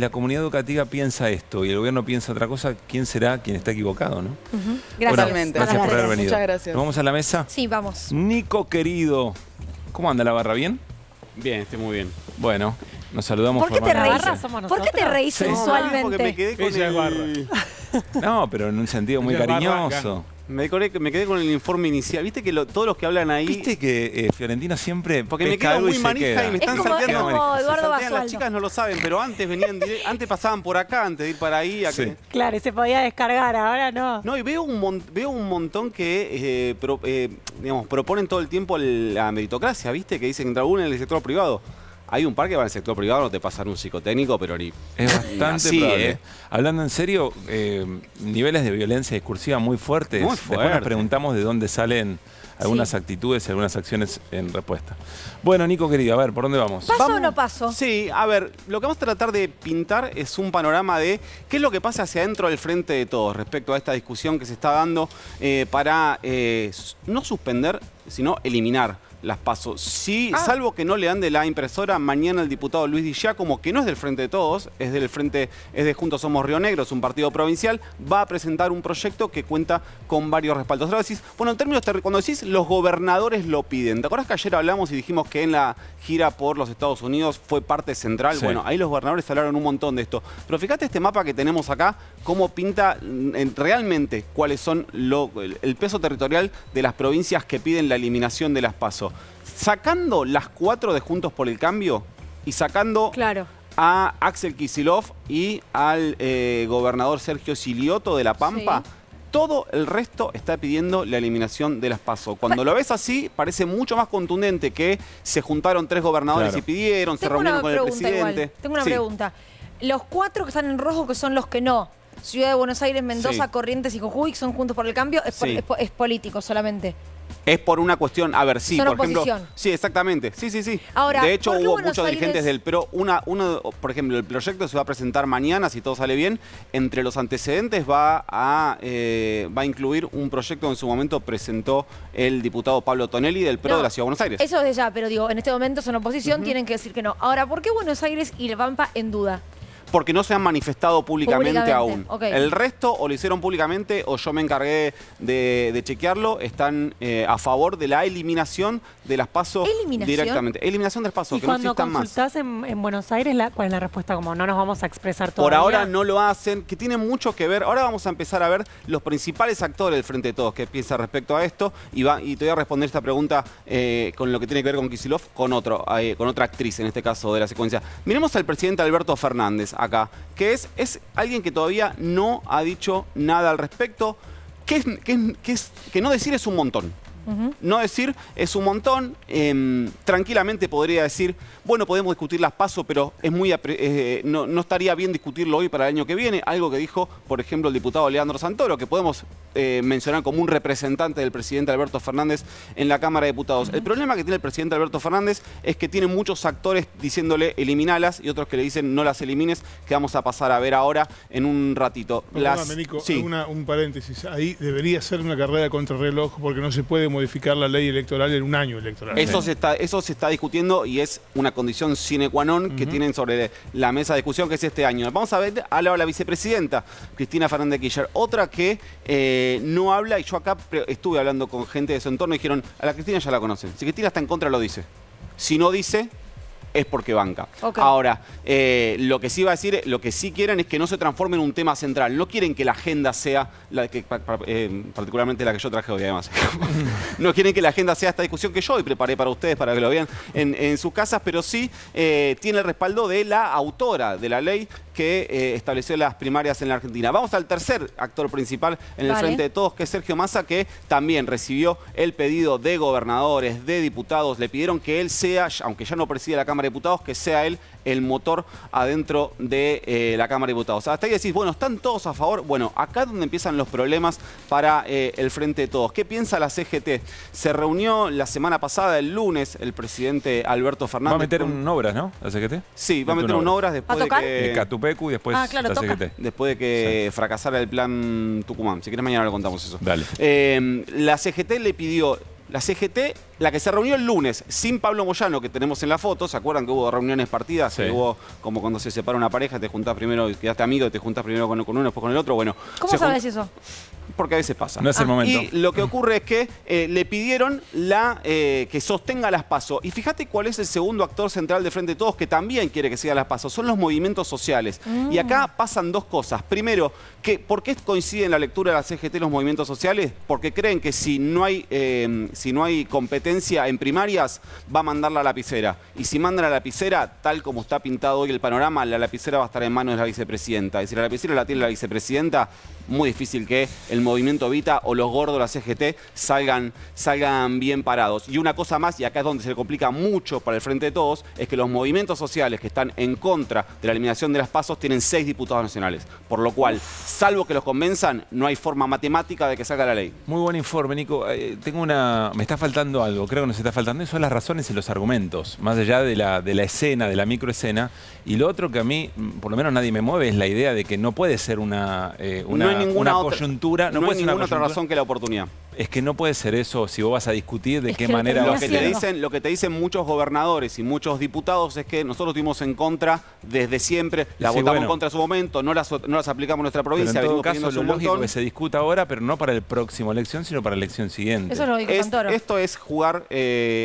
comunidad educativa piensa esto y el gobierno piensa otra cosa, ¿quién será quien está equivocado, no? Gracias. Bueno, gracias por haber venido. Muchas gracias. ¿Nos vamos a la mesa? Sí, vamos. Nico, querido, ¿cómo anda la barra? ¿Bien? Bien, estoy muy bien. Bueno, nos saludamos ¿Por qué te reís? formalmente. ¿Por qué te reís sensualmente? Porque me quedé con el... No, pero en un sentido muy cariñoso. Me quedé con el informe inicial. ¿Viste que todos los que hablan ahí... ¿Viste que Fiorentino siempre porque me pesca quedo algo muy y manija se queda? y me están Es salteando. como Eduardo Las Basualdo. chicas no lo saben, pero antes venían antes pasaban por acá, antes de ir para ahí. Claro, y se podía descargar, ahora no. No, y veo un montón que digamos, proponen todo el tiempo la meritocracia, ¿viste? Que dicen que en el sector privado. Hay un par que va en el sector privado, no te pasan un psicotécnico, pero ni... Es bastante así, probable. Hablando en serio, niveles de violencia discursiva muy fuertes. Muy Después fuerte. nos preguntamos de dónde salen algunas actitudes y algunas acciones en respuesta. Bueno, Nico, querido, a ver, ¿por dónde vamos? ¿Paso o no paso? Sí, a ver, lo que vamos a tratar de pintar es un panorama de qué es lo que pasa hacia adentro del frente de todos respecto a esta discusión que se está dando para no suspender, sino eliminar las PASO. Sí, salvo que no le dan de la impresora, mañana el diputado Luis Di Giacomo, que no es del Frente de Todos, es de Juntos Somos Río Negro, es un partido provincial, va a presentar un proyecto que cuenta con varios respaldos. Ahora decís, bueno, en términos, cuando decís los gobernadores lo piden, ¿te acuerdas que ayer hablamos y dijimos que en la gira por los Estados Unidos fue parte central? Sí. Bueno, ahí los gobernadores hablaron un montón de esto. Pero fíjate este mapa que tenemos acá, cómo pinta realmente cuáles son el peso territorial de las provincias que piden la eliminación de las PASO. Sacando las 4 de Juntos por el Cambio y sacando a Axel Kicillof y al gobernador Sergio Silioto de La Pampa, todo el resto está pidiendo la eliminación de las PASO. Cuando lo ves así, parece mucho más contundente que se juntaron 3 gobernadores y pidieron, se reunieron con el presidente. Tengo una pregunta. Los 4 que están en rojo, que son los que no, Ciudad de Buenos Aires, Mendoza, Corrientes y Jujuy, que son Juntos por el Cambio, es político solamente. Es por una cuestión, a ver, sí, Son por ejemplo. oposición. Sí, exactamente. Sí. Ahora, de hecho, ¿por qué hubo Buenos muchos dirigentes Aires? pero por ejemplo, el proyecto se va a presentar mañana, si todo sale bien. Entre los antecedentes va a incluir un proyecto que en su momento presentó el diputado Pablo Tonelli del PRO de la Ciudad de Buenos Aires. Eso desde ya, pero digo, en este momento son oposición, tienen que decir que no. Ahora, ¿por qué Buenos Aires y La Pampa en duda? Porque no se han manifestado públicamente aún. Okay. El resto o lo hicieron públicamente o yo me encargué de chequearlo. Están a favor de la eliminación de las PASO directamente. Eliminación de las PASO, y que no cuando existan más. consultás en Buenos Aires, ¿cuál es la respuesta? Como no nos vamos a expresar Por todavía. ahora no lo hacen, que tiene mucho que ver. Ahora vamos a empezar a ver los principales actores del Frente de Todos que piensan respecto a esto. Y te voy a responder esta pregunta con lo que tiene que ver con Kicillof, con otra actriz en este caso de la secuencia. Miremos al presidente Alberto Fernández. acá, que es alguien que todavía no ha dicho nada al respecto. Que no decir es un montón. No decir es un montón. Tranquilamente podría decir, bueno, podemos discutir las PASO, pero es muy no estaría bien discutirlo hoy para el año que viene. Algo que dijo, por ejemplo, el diputado Leandro Santoro, que podemos mencionar como un representante del presidente Alberto Fernández en la Cámara de Diputados. El problema que tiene el presidente Alberto Fernández es que tiene muchos actores diciéndole eliminalas y otros que le dicen no las elimines, que vamos a pasar a ver ahora en un ratito. Nico, sí. un paréntesis. Ahí debería ser una carrera contra reloj porque no se puede modificar la ley electoral en un año electoral. Eso se está discutiendo y es una condición sine qua non que tienen sobre la mesa de discusión, que es este año. Vamos a ver a la vicepresidenta, Cristina Fernández de Kirchner. Otra que no habla, y yo acá estuve hablando con gente de su entorno y dijeron, a la Cristina ya la conocen. Si Cristina está en contra, lo dice. Si no dice, es porque banca. Okay. Ahora, lo que sí va a decir, lo que sí quieren es que no se transforme en un tema central. No quieren que la agenda sea, particularmente la que yo traje hoy además. No quieren que la agenda sea esta discusión que yo hoy preparé para ustedes, para que lo vean en sus casas, pero sí tiene el respaldo de la autora de la ley que estableció las primarias en la Argentina. Vamos al tercer actor principal en el Frente de Todos, que es Sergio Massa, que también recibió el pedido de gobernadores, de diputados. Le pidieron que él sea, aunque ya no preside la Cámara de Diputados, que sea él el motor adentro de la Cámara de Diputados. Hasta ahí decís, bueno, ¿están todos a favor? Bueno, acá es donde empiezan los problemas para el Frente de Todos. ¿Qué piensa la CGT? Se reunió la semana pasada, el lunes, el presidente Alberto Fernández. Va a meter un obras, ¿no? ¿La CGT? Sí, va a meter un obras después de que... Catupecu y después la CGT. Después de que fracasara el plan Tucumán. Si querés mañana le contamos eso. Dale. La CGT le pidió... La CGT, la que se reunió el lunes, sin Pablo Moyano, que tenemos en la foto, ¿se acuerdan que hubo reuniones partidas? Sí. Que hubo como cuando se separa una pareja, te juntás primero, quedaste amigo, te juntás primero con uno, después con el otro. Bueno, ¿cómo sabes eso? Porque a veces pasa. No es el momento. Y lo que ocurre es que le pidieron que sostenga las PASO. Y fíjate cuál es el segundo actor central de Frente de Todos que también quiere que siga las PASO. Son los movimientos sociales. Y acá pasan dos cosas. Primero, ¿por qué coinciden en la lectura de la CGT los movimientos sociales? Porque creen que si no hay competencia en primarias, va a mandar la lapicera. Y si mandan la lapicera, tal como está pintado hoy el panorama, la lapicera va a estar en manos de la vicepresidenta. Y si la lapicera la tiene la vicepresidenta, muy difícil que el movimiento Vita o los gordos de la CGT salgan bien parados. Y una cosa más, y acá es donde se le complica mucho para el Frente de Todos, es que los movimientos sociales que están en contra de la eliminación de las PASO tienen 6 diputados nacionales. Por lo cual, salvo que los convenzan, no hay forma matemática de que salga la ley. Muy buen informe, Nico. Me está faltando algo, creo que nos está faltando. Son las razones y los argumentos, más allá de la escena, de la microescena. Y lo otro que a mí, por lo menos nadie me mueve, es la idea de que no puede ser una coyuntura. No hay ninguna otra razón que la oportunidad. Es que no puede ser eso si vos vas a discutir de qué manera... Lo que te dicen muchos gobernadores y muchos diputados es que nosotros estuvimos en contra desde siempre, las votamos en contra en su momento, no las aplicamos en nuestra provincia. Pero en todo caso, lo lógico que se discuta ahora, pero no para el próximo elección, sino para la elección siguiente. Eso lo dijo Santoro. Esto es jugar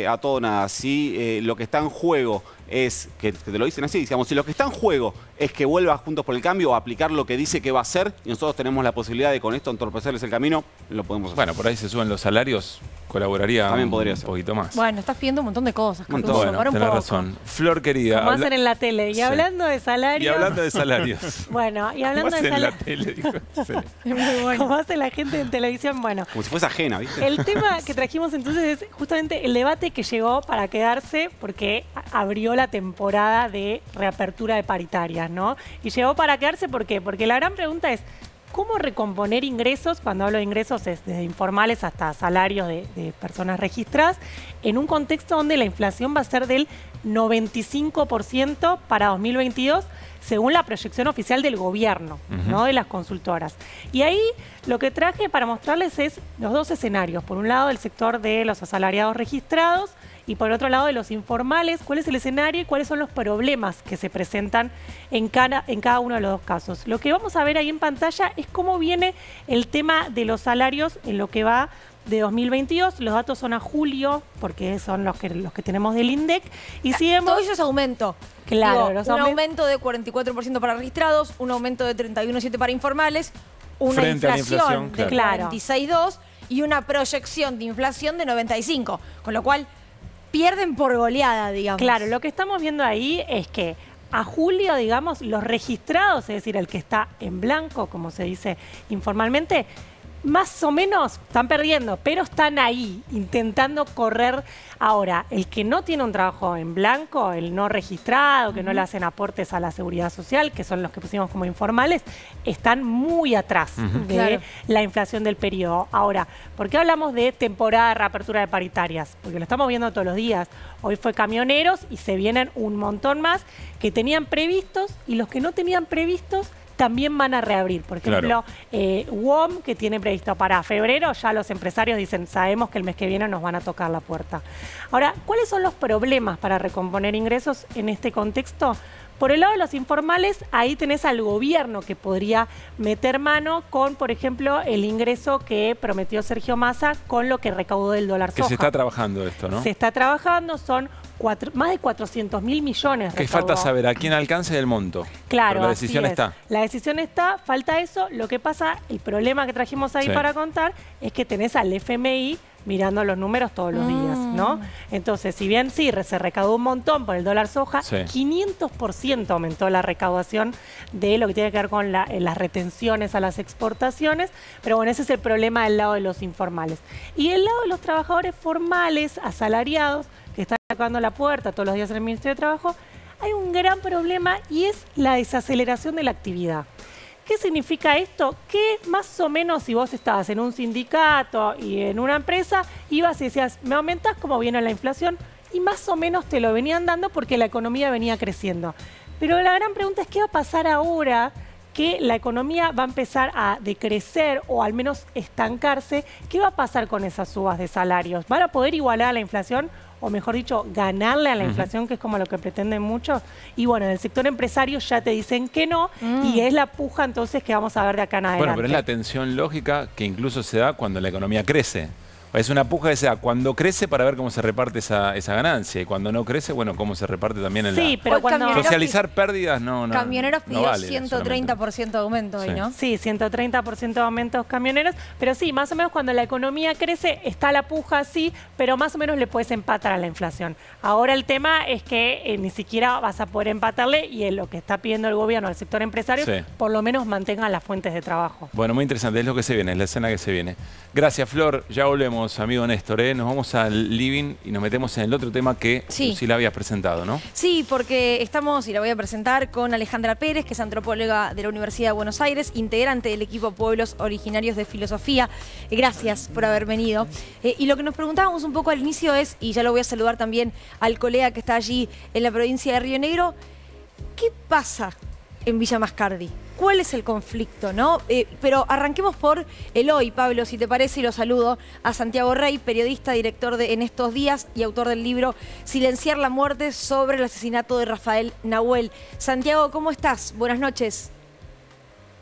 a todo o nada. Si lo que está en juego es, que te lo dicen así, digamos, si lo que está en juego es que vuelva Juntos por el Cambio o aplicar lo que dice que va a hacer, y nosotros tenemos la posibilidad de con esto entorpecerles el camino, lo podemos hacer. Bueno, por ahí se suben los salarios, colaboraría también podría ser un poquito más. Bueno, estás pidiendo un montón de cosas. Bueno, tenés razón. Flor querida. Como hacen en la tele. Y hablando de salarios... Y hablando de salarios. Bueno, y hablando de salarios... en la tele, dijo. Es muy bueno. Como hace la gente en televisión, bueno. Como si fuese ajena, ¿viste? El tema que trajimos entonces es justamente el debate que llegó para quedarse porque abrió la temporada de reapertura de paritarias, ¿no? Y llegó para quedarse, ¿por qué? Porque la gran pregunta es, ¿cómo recomponer ingresos? Cuando hablo de ingresos es desde informales hasta salarios de personas registradas, en un contexto donde la inflación va a ser del 95% para 2022, según la proyección oficial del gobierno, no de las consultoras. Y ahí lo que traje para mostrarles es los dos escenarios. Por un lado, el sector de los asalariados registrados y por otro lado, de los informales. ¿Cuál es el escenario y cuáles son los problemas que se presentan en cada uno de los dos casos? Lo que vamos a ver ahí en pantalla es cómo viene el tema de los salarios en lo que va de 2022. Los datos son a julio, porque son los que tenemos del INDEC. Y si vemos... Todo eso es aumento. Claro. Digo, un aumento de 44% para registrados, un aumento de 31,7% para informales, una inflación de 46,2% y una proyección de inflación de 95%. Con lo cual, pierden por goleada, digamos. Claro, lo que estamos viendo ahí es que a julio, digamos, los registrados, es decir, el que está en blanco, como se dice informalmente, más o menos están perdiendo, pero están ahí, intentando correr. Ahora, el que no tiene un trabajo en blanco, el no registrado, que no le hacen aportes a la seguridad social, que son los que pusimos como informales, están muy atrás de la inflación del periodo. Ahora, ¿por qué hablamos de temporada de reapertura de paritarias? Porque lo estamos viendo todos los días. Hoy fue camioneros y se vienen un montón más que tenían previstos, y los que no tenían previstos también van a reabrir. Por ejemplo, WOM, que tiene previsto para febrero, ya los empresarios dicen, sabemos que el mes que viene nos van a tocar la puerta. Ahora, ¿cuáles son los problemas para recomponer ingresos en este contexto? Por el lado de los informales, ahí tenés al gobierno que podría meter mano con, por ejemplo, el ingreso que prometió Sergio Massa con lo que recaudó del dólar soja. Que se está trabajando esto, ¿no? Se está trabajando, son más de 400.000 millones. ¿Qué falta saber? ¿A quién alcance el monto? Claro, pero la decisión está. La decisión está, falta eso. Lo que pasa, el problema que trajimos ahí para contar es que tenés al FMI mirando los números todos los días, ¿no? Entonces, si bien sí, se recaudó un montón por el dólar soja, 500% aumentó la recaudación de lo que tiene que ver con las retenciones a las exportaciones, pero bueno, ese es el problema del lado de los informales. Y del lado de los trabajadores formales, asalariados, que están tocando la puerta todos los días en el Ministerio de Trabajo, hay un gran problema y es la desaceleración de la actividad. ¿Qué significa esto? Que más o menos si vos estabas en un sindicato y en una empresa, ibas y decías, me aumentás como viene la inflación, y más o menos te lo venían dando porque la economía venía creciendo. Pero la gran pregunta es, ¿qué va a pasar ahora que la economía va a empezar a decrecer o al menos estancarse? ¿Qué va a pasar con esas subas de salarios? ¿Van a poder igualar a la inflación? O mejor dicho, ganarle a la inflación, que es como lo que pretenden muchos. Y bueno, en el sector empresario ya te dicen que no, y es la puja entonces que vamos a ver de acá en adelante. Bueno, pero es la tensión lógica que incluso se da cuando la economía crece. Es una puja que se da cuando crece para ver cómo se reparte esa ganancia, y cuando no crece, bueno, cómo se reparte también en pero cuando socializar pérdidas no Camioneros pidió vale 130% de aumento hoy, ¿no? Sí, 130% de aumentos camioneros, pero sí, más o menos cuando la economía crece, está la puja, sí, pero más o menos le puedes empatar a la inflación. Ahora el tema es que ni siquiera vas a poder empatarle, y es lo que está pidiendo el gobierno al sector empresario, por lo menos mantengan las fuentes de trabajo. Bueno, muy interesante, es lo que se viene, es la escena que se viene. Gracias, Flor, ya volvemos. Amigo Néstor, nos vamos al living y nos metemos en el otro tema que sí la habías presentado, ¿no? Sí, porque estamos, y la voy a presentar, con Alejandra Pérez, que es antropóloga de la Universidad de Buenos Aires, integrante del equipo Pueblos Originarios de Filosofía. Gracias por haber venido. Y lo que nos preguntábamos un poco al inicio es, y ya lo voy a saludar también al colega que está allí en la provincia de Río Negro, ¿qué pasa en Villa Mascardi? ¿Cuál es el conflicto, no? Pero arranquemos por el hoy, Pablo, si te parece, y lo saludo a Santiago Rey, periodista, director de En Estos Días y autor del libro Silenciar la muerte, sobre el asesinato de Rafael Nahuel. Santiago, ¿cómo estás? Buenas noches.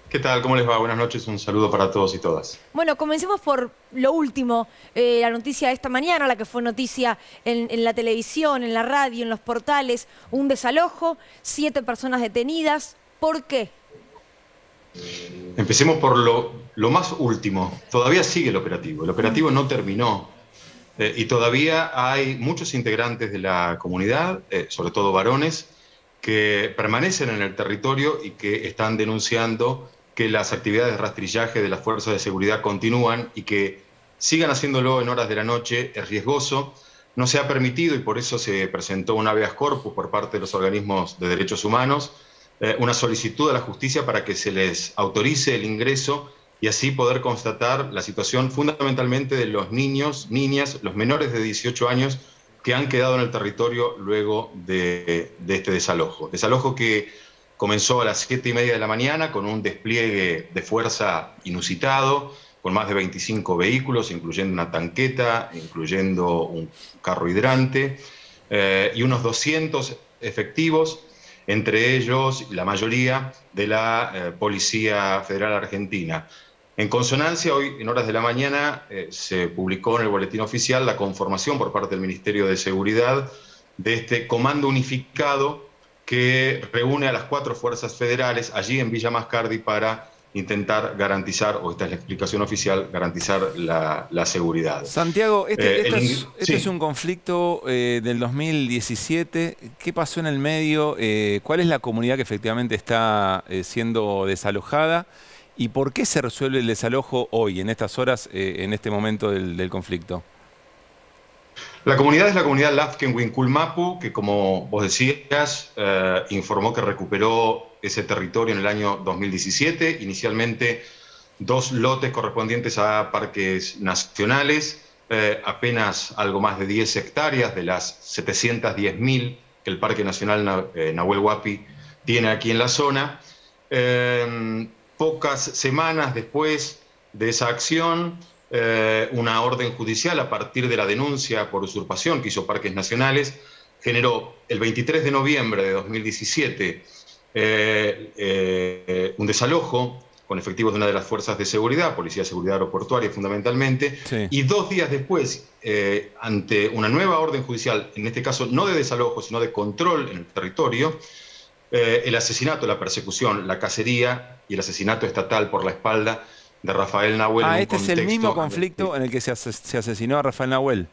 ¿Qué tal? ¿Cómo les va? Buenas noches, un saludo para todos y todas. Bueno, comencemos por lo último, la noticia de esta mañana, la que fue noticia en la televisión, en la radio, en los portales, un desalojo, 7 personas detenidas. ¿Por qué? Empecemos por lo más último. Todavía sigue el operativo. El operativo no terminó. Y todavía hay muchos integrantes de la comunidad, sobre todo varones, que permanecen en el territorio y que están denunciando que las actividades de rastrillaje de las fuerzas de seguridad continúan, y que sigan haciéndolo en horas de la noche es riesgoso. No se ha permitido, y por eso se presentó un habeas corpus por parte de los organismos de derechos humanos, una solicitud a la justicia para que se les autorice el ingreso y así poder constatar la situación fundamentalmente de los niños, niñas, los menores de 18 años que han quedado en el territorio luego de este desalojo. Desalojo que comenzó a las 7:30 de la mañana con un despliegue de fuerza inusitado, con más de 25 vehículos, incluyendo una tanqueta, incluyendo un carro hidrante, y unos 200 efectivos, entre ellos la mayoría de la Policía Federal Argentina. En consonancia, hoy en horas de la mañana se publicó en el boletín oficial la conformación por parte del Ministerio de Seguridad de este comando unificado que reúne a las 4 fuerzas federales allí en Villa Mascardi para intentar garantizar, o esta es la explicación oficial, garantizar la seguridad. Santiago, este es un conflicto del 2017. ¿Qué pasó en el medio? ¿Cuál es la comunidad que efectivamente está siendo desalojada? ¿Y por qué se resuelve el desalojo hoy, en estas horas, en este momento del conflicto? La comunidad es la comunidad Lafken Winkulmapu, que como vos decías, informó que recuperó ese territorio en el año 2017, inicialmente 2 lotes correspondientes a parques nacionales, apenas algo más de 10 hectáreas de las 710.000 que el Parque Nacional Nahuel Huapi tiene aquí en la zona. Pocas semanas después de esa acción, una orden judicial a partir de la denuncia por usurpación que hizo Parques Nacionales generó el 23 de noviembre de 2017 un desalojo con efectivos de una de las fuerzas de seguridad, Policía de Seguridad Aeroportuaria fundamentalmente, y 2 días después, ante una nueva orden judicial, en este caso no de desalojo, sino de control en el territorio, el asesinato, la persecución, la cacería y el asesinato estatal por la espalda de Rafael Nahuel. Este es el mismo conflicto en el que se asesinó a Rafael Nahuel.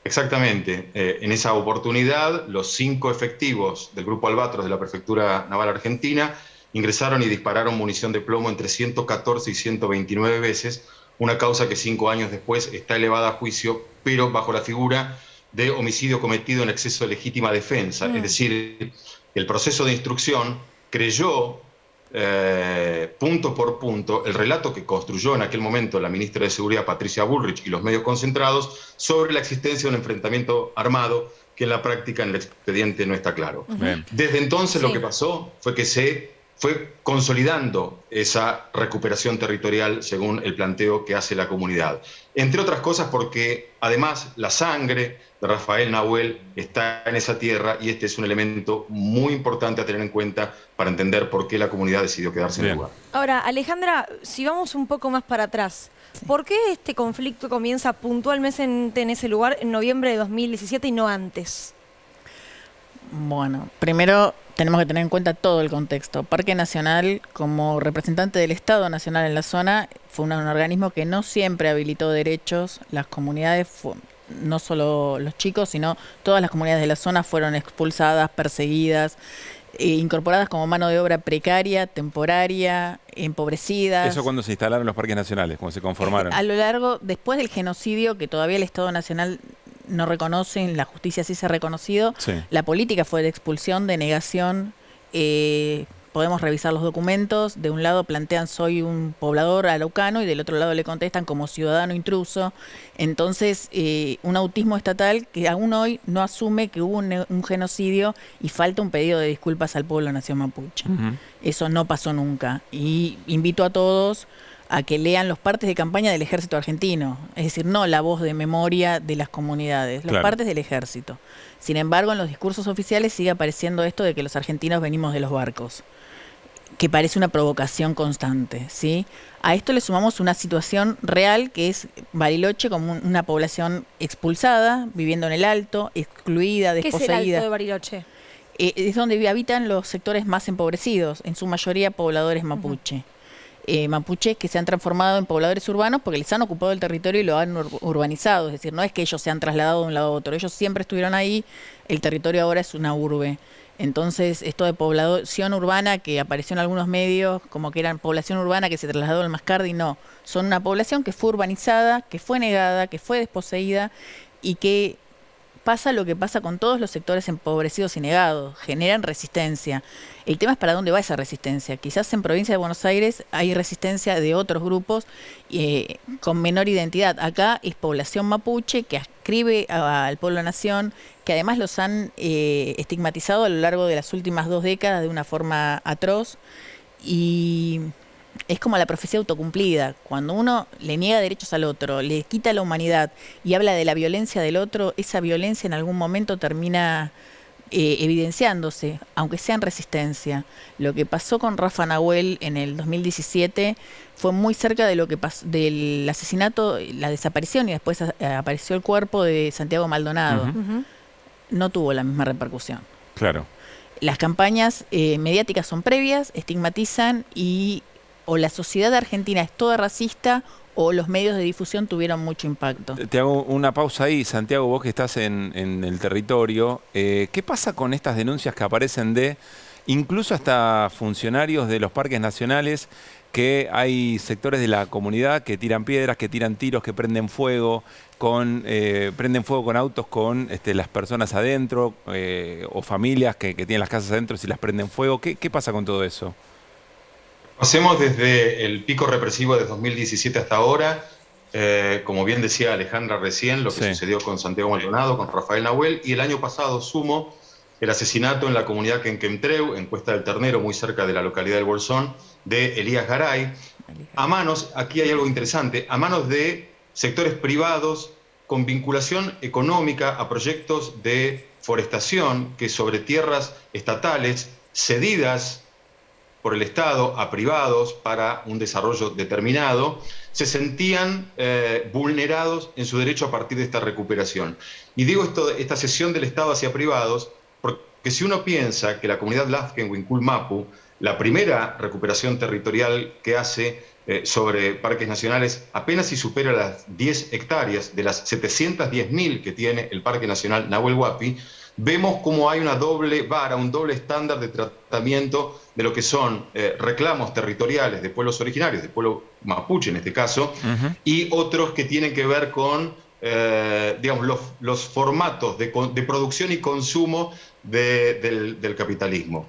Exactamente. En esa oportunidad, los 5 efectivos del Grupo Albatros de la Prefectura Naval Argentina ingresaron y dispararon munición de plomo entre 114 y 129 veces, una causa que 5 años después está elevada a juicio, pero bajo la figura de homicidio cometido en exceso de legítima defensa. Es decir, el proceso de instrucción creyó punto por punto el relato que construyó en aquel momento la ministra de Seguridad Patricia Bullrich y los medios concentrados sobre la existencia de un enfrentamiento armado que en la práctica en el expediente no está claro. Desde entonces lo que pasó fue que se fue consolidando esa recuperación territorial según el planteo que hace la comunidad. Entre otras cosas porque además la sangre de Rafael Nahuel está en esa tierra y este es un elemento muy importante a tener en cuenta para entender por qué la comunidad decidió quedarse en el lugar. Ahora, Alejandra, si vamos un poco más para atrás, ¿por qué este conflicto comienza puntualmente en ese lugar en noviembre de 2017 y no antes? Bueno, primero tenemos que tener en cuenta todo el contexto. Parque Nacional, como representante del Estado Nacional en la zona, fue un organismo que no siempre habilitó derechos. Las comunidades, no solo los chicos, sino todas las comunidades de la zona fueron expulsadas, perseguidas, incorporadas como mano de obra precaria, temporaria, empobrecidas. ¿Eso cuando se instalaron los parques nacionales, cuando se conformaron? A lo largo, después del genocidio, que todavía el Estado Nacional no reconocen, la justicia sí se ha reconocido, la política fue de expulsión, de negación. Podemos revisar los documentos, de un lado plantean soy un poblador araucano y del otro lado le contestan como ciudadano intruso. Entonces, un autismo estatal que aún hoy no asume que hubo un genocidio y falta un pedido de disculpas al pueblo nación mapuche. Eso no pasó nunca. Y invito a todos a que lean los partes de campaña del ejército argentino, es decir, no la voz de memoria de las comunidades, los partes del ejército. Sin embargo, en los discursos oficiales sigue apareciendo esto de que los argentinos venimos de los barcos, que parece una provocación constante, ¿sí? A esto le sumamos una situación real que es Bariloche como una población expulsada, viviendo en el Alto, excluida, desposeída. ¿Qué es el Alto de Bariloche? Es donde habitan los sectores más empobrecidos, en su mayoría pobladores mapuche. Mapuches que se han transformado en pobladores urbanos porque les han ocupado el territorio y lo han urbanizado, es decir, no es que ellos se han trasladado de un lado a otro, ellos siempre estuvieron ahí, el territorio ahora es una urbe. Entonces, esto de población urbana que apareció en algunos medios como que eran población urbana que se trasladó al Mascardi, no, son una población que fue urbanizada, que fue negada, que fue desposeída y que pasa lo que pasa con todos los sectores empobrecidos y negados, generan resistencia. El tema es para dónde va esa resistencia. Quizás en provincia de Buenos Aires hay resistencia de otros grupos con menor identidad. Acá es población mapuche que ascribe al pueblo nación, que además los han estigmatizado a lo largo de las últimas 2 décadas de una forma atroz y es como la profecía autocumplida. Cuando uno le niega derechos al otro, le quita la humanidad y habla de la violencia del otro, esa violencia en algún momento termina evidenciándose, aunque sea en resistencia. Lo que pasó con Rafa Nahuel en el 2017 fue muy cerca de lo que pasó, del asesinato, la desaparición y después apareció el cuerpo de Santiago Maldonado. No tuvo la misma repercusión. Claro. Las campañas mediáticas son previas, estigmatizan y o la sociedad argentina es toda racista o los medios de difusión tuvieron mucho impacto. Te hago una pausa ahí, Santiago, vos que estás en el territorio. ¿Qué pasa con estas denuncias que aparecen de incluso hasta funcionarios de los parques nacionales, que hay sectores de la comunidad que tiran piedras, que tiran tiros, que prenden fuego con autos con las personas adentro o familias que tienen las casas adentro si las prenden fuego? ¿Qué pasa con todo eso? Hacemos desde el pico represivo de 2017 hasta ahora, como bien decía Alejandra recién, lo que sucedió con Santiago Maldonado, con Rafael Nahuel, y el año pasado sumo el asesinato en la comunidad Quenquemtreu, en Cuesta del Ternero, muy cerca de la localidad del Bolsón, de Elías Garay, a manos, aquí hay algo interesante, a manos de sectores privados con vinculación económica a proyectos de forestación que sobre tierras estatales cedidas por el Estado a privados para un desarrollo determinado, se sentían vulnerados en su derecho a partir de esta recuperación. Y digo esta cesión del Estado hacia privados porque si uno piensa que la comunidad Lasken Huincul Mapu, la primera recuperación territorial que hace sobre parques nacionales, apenas si supera las 10 hectáreas de las 710.000 que tiene el Parque Nacional Nahuel Huapi, vemos cómo hay una doble vara, un doble estándar de tratamiento de lo que son reclamos territoriales de pueblos originarios, de pueblo mapuche en este caso, y otros que tienen que ver con digamos, los formatos de producción y consumo del capitalismo.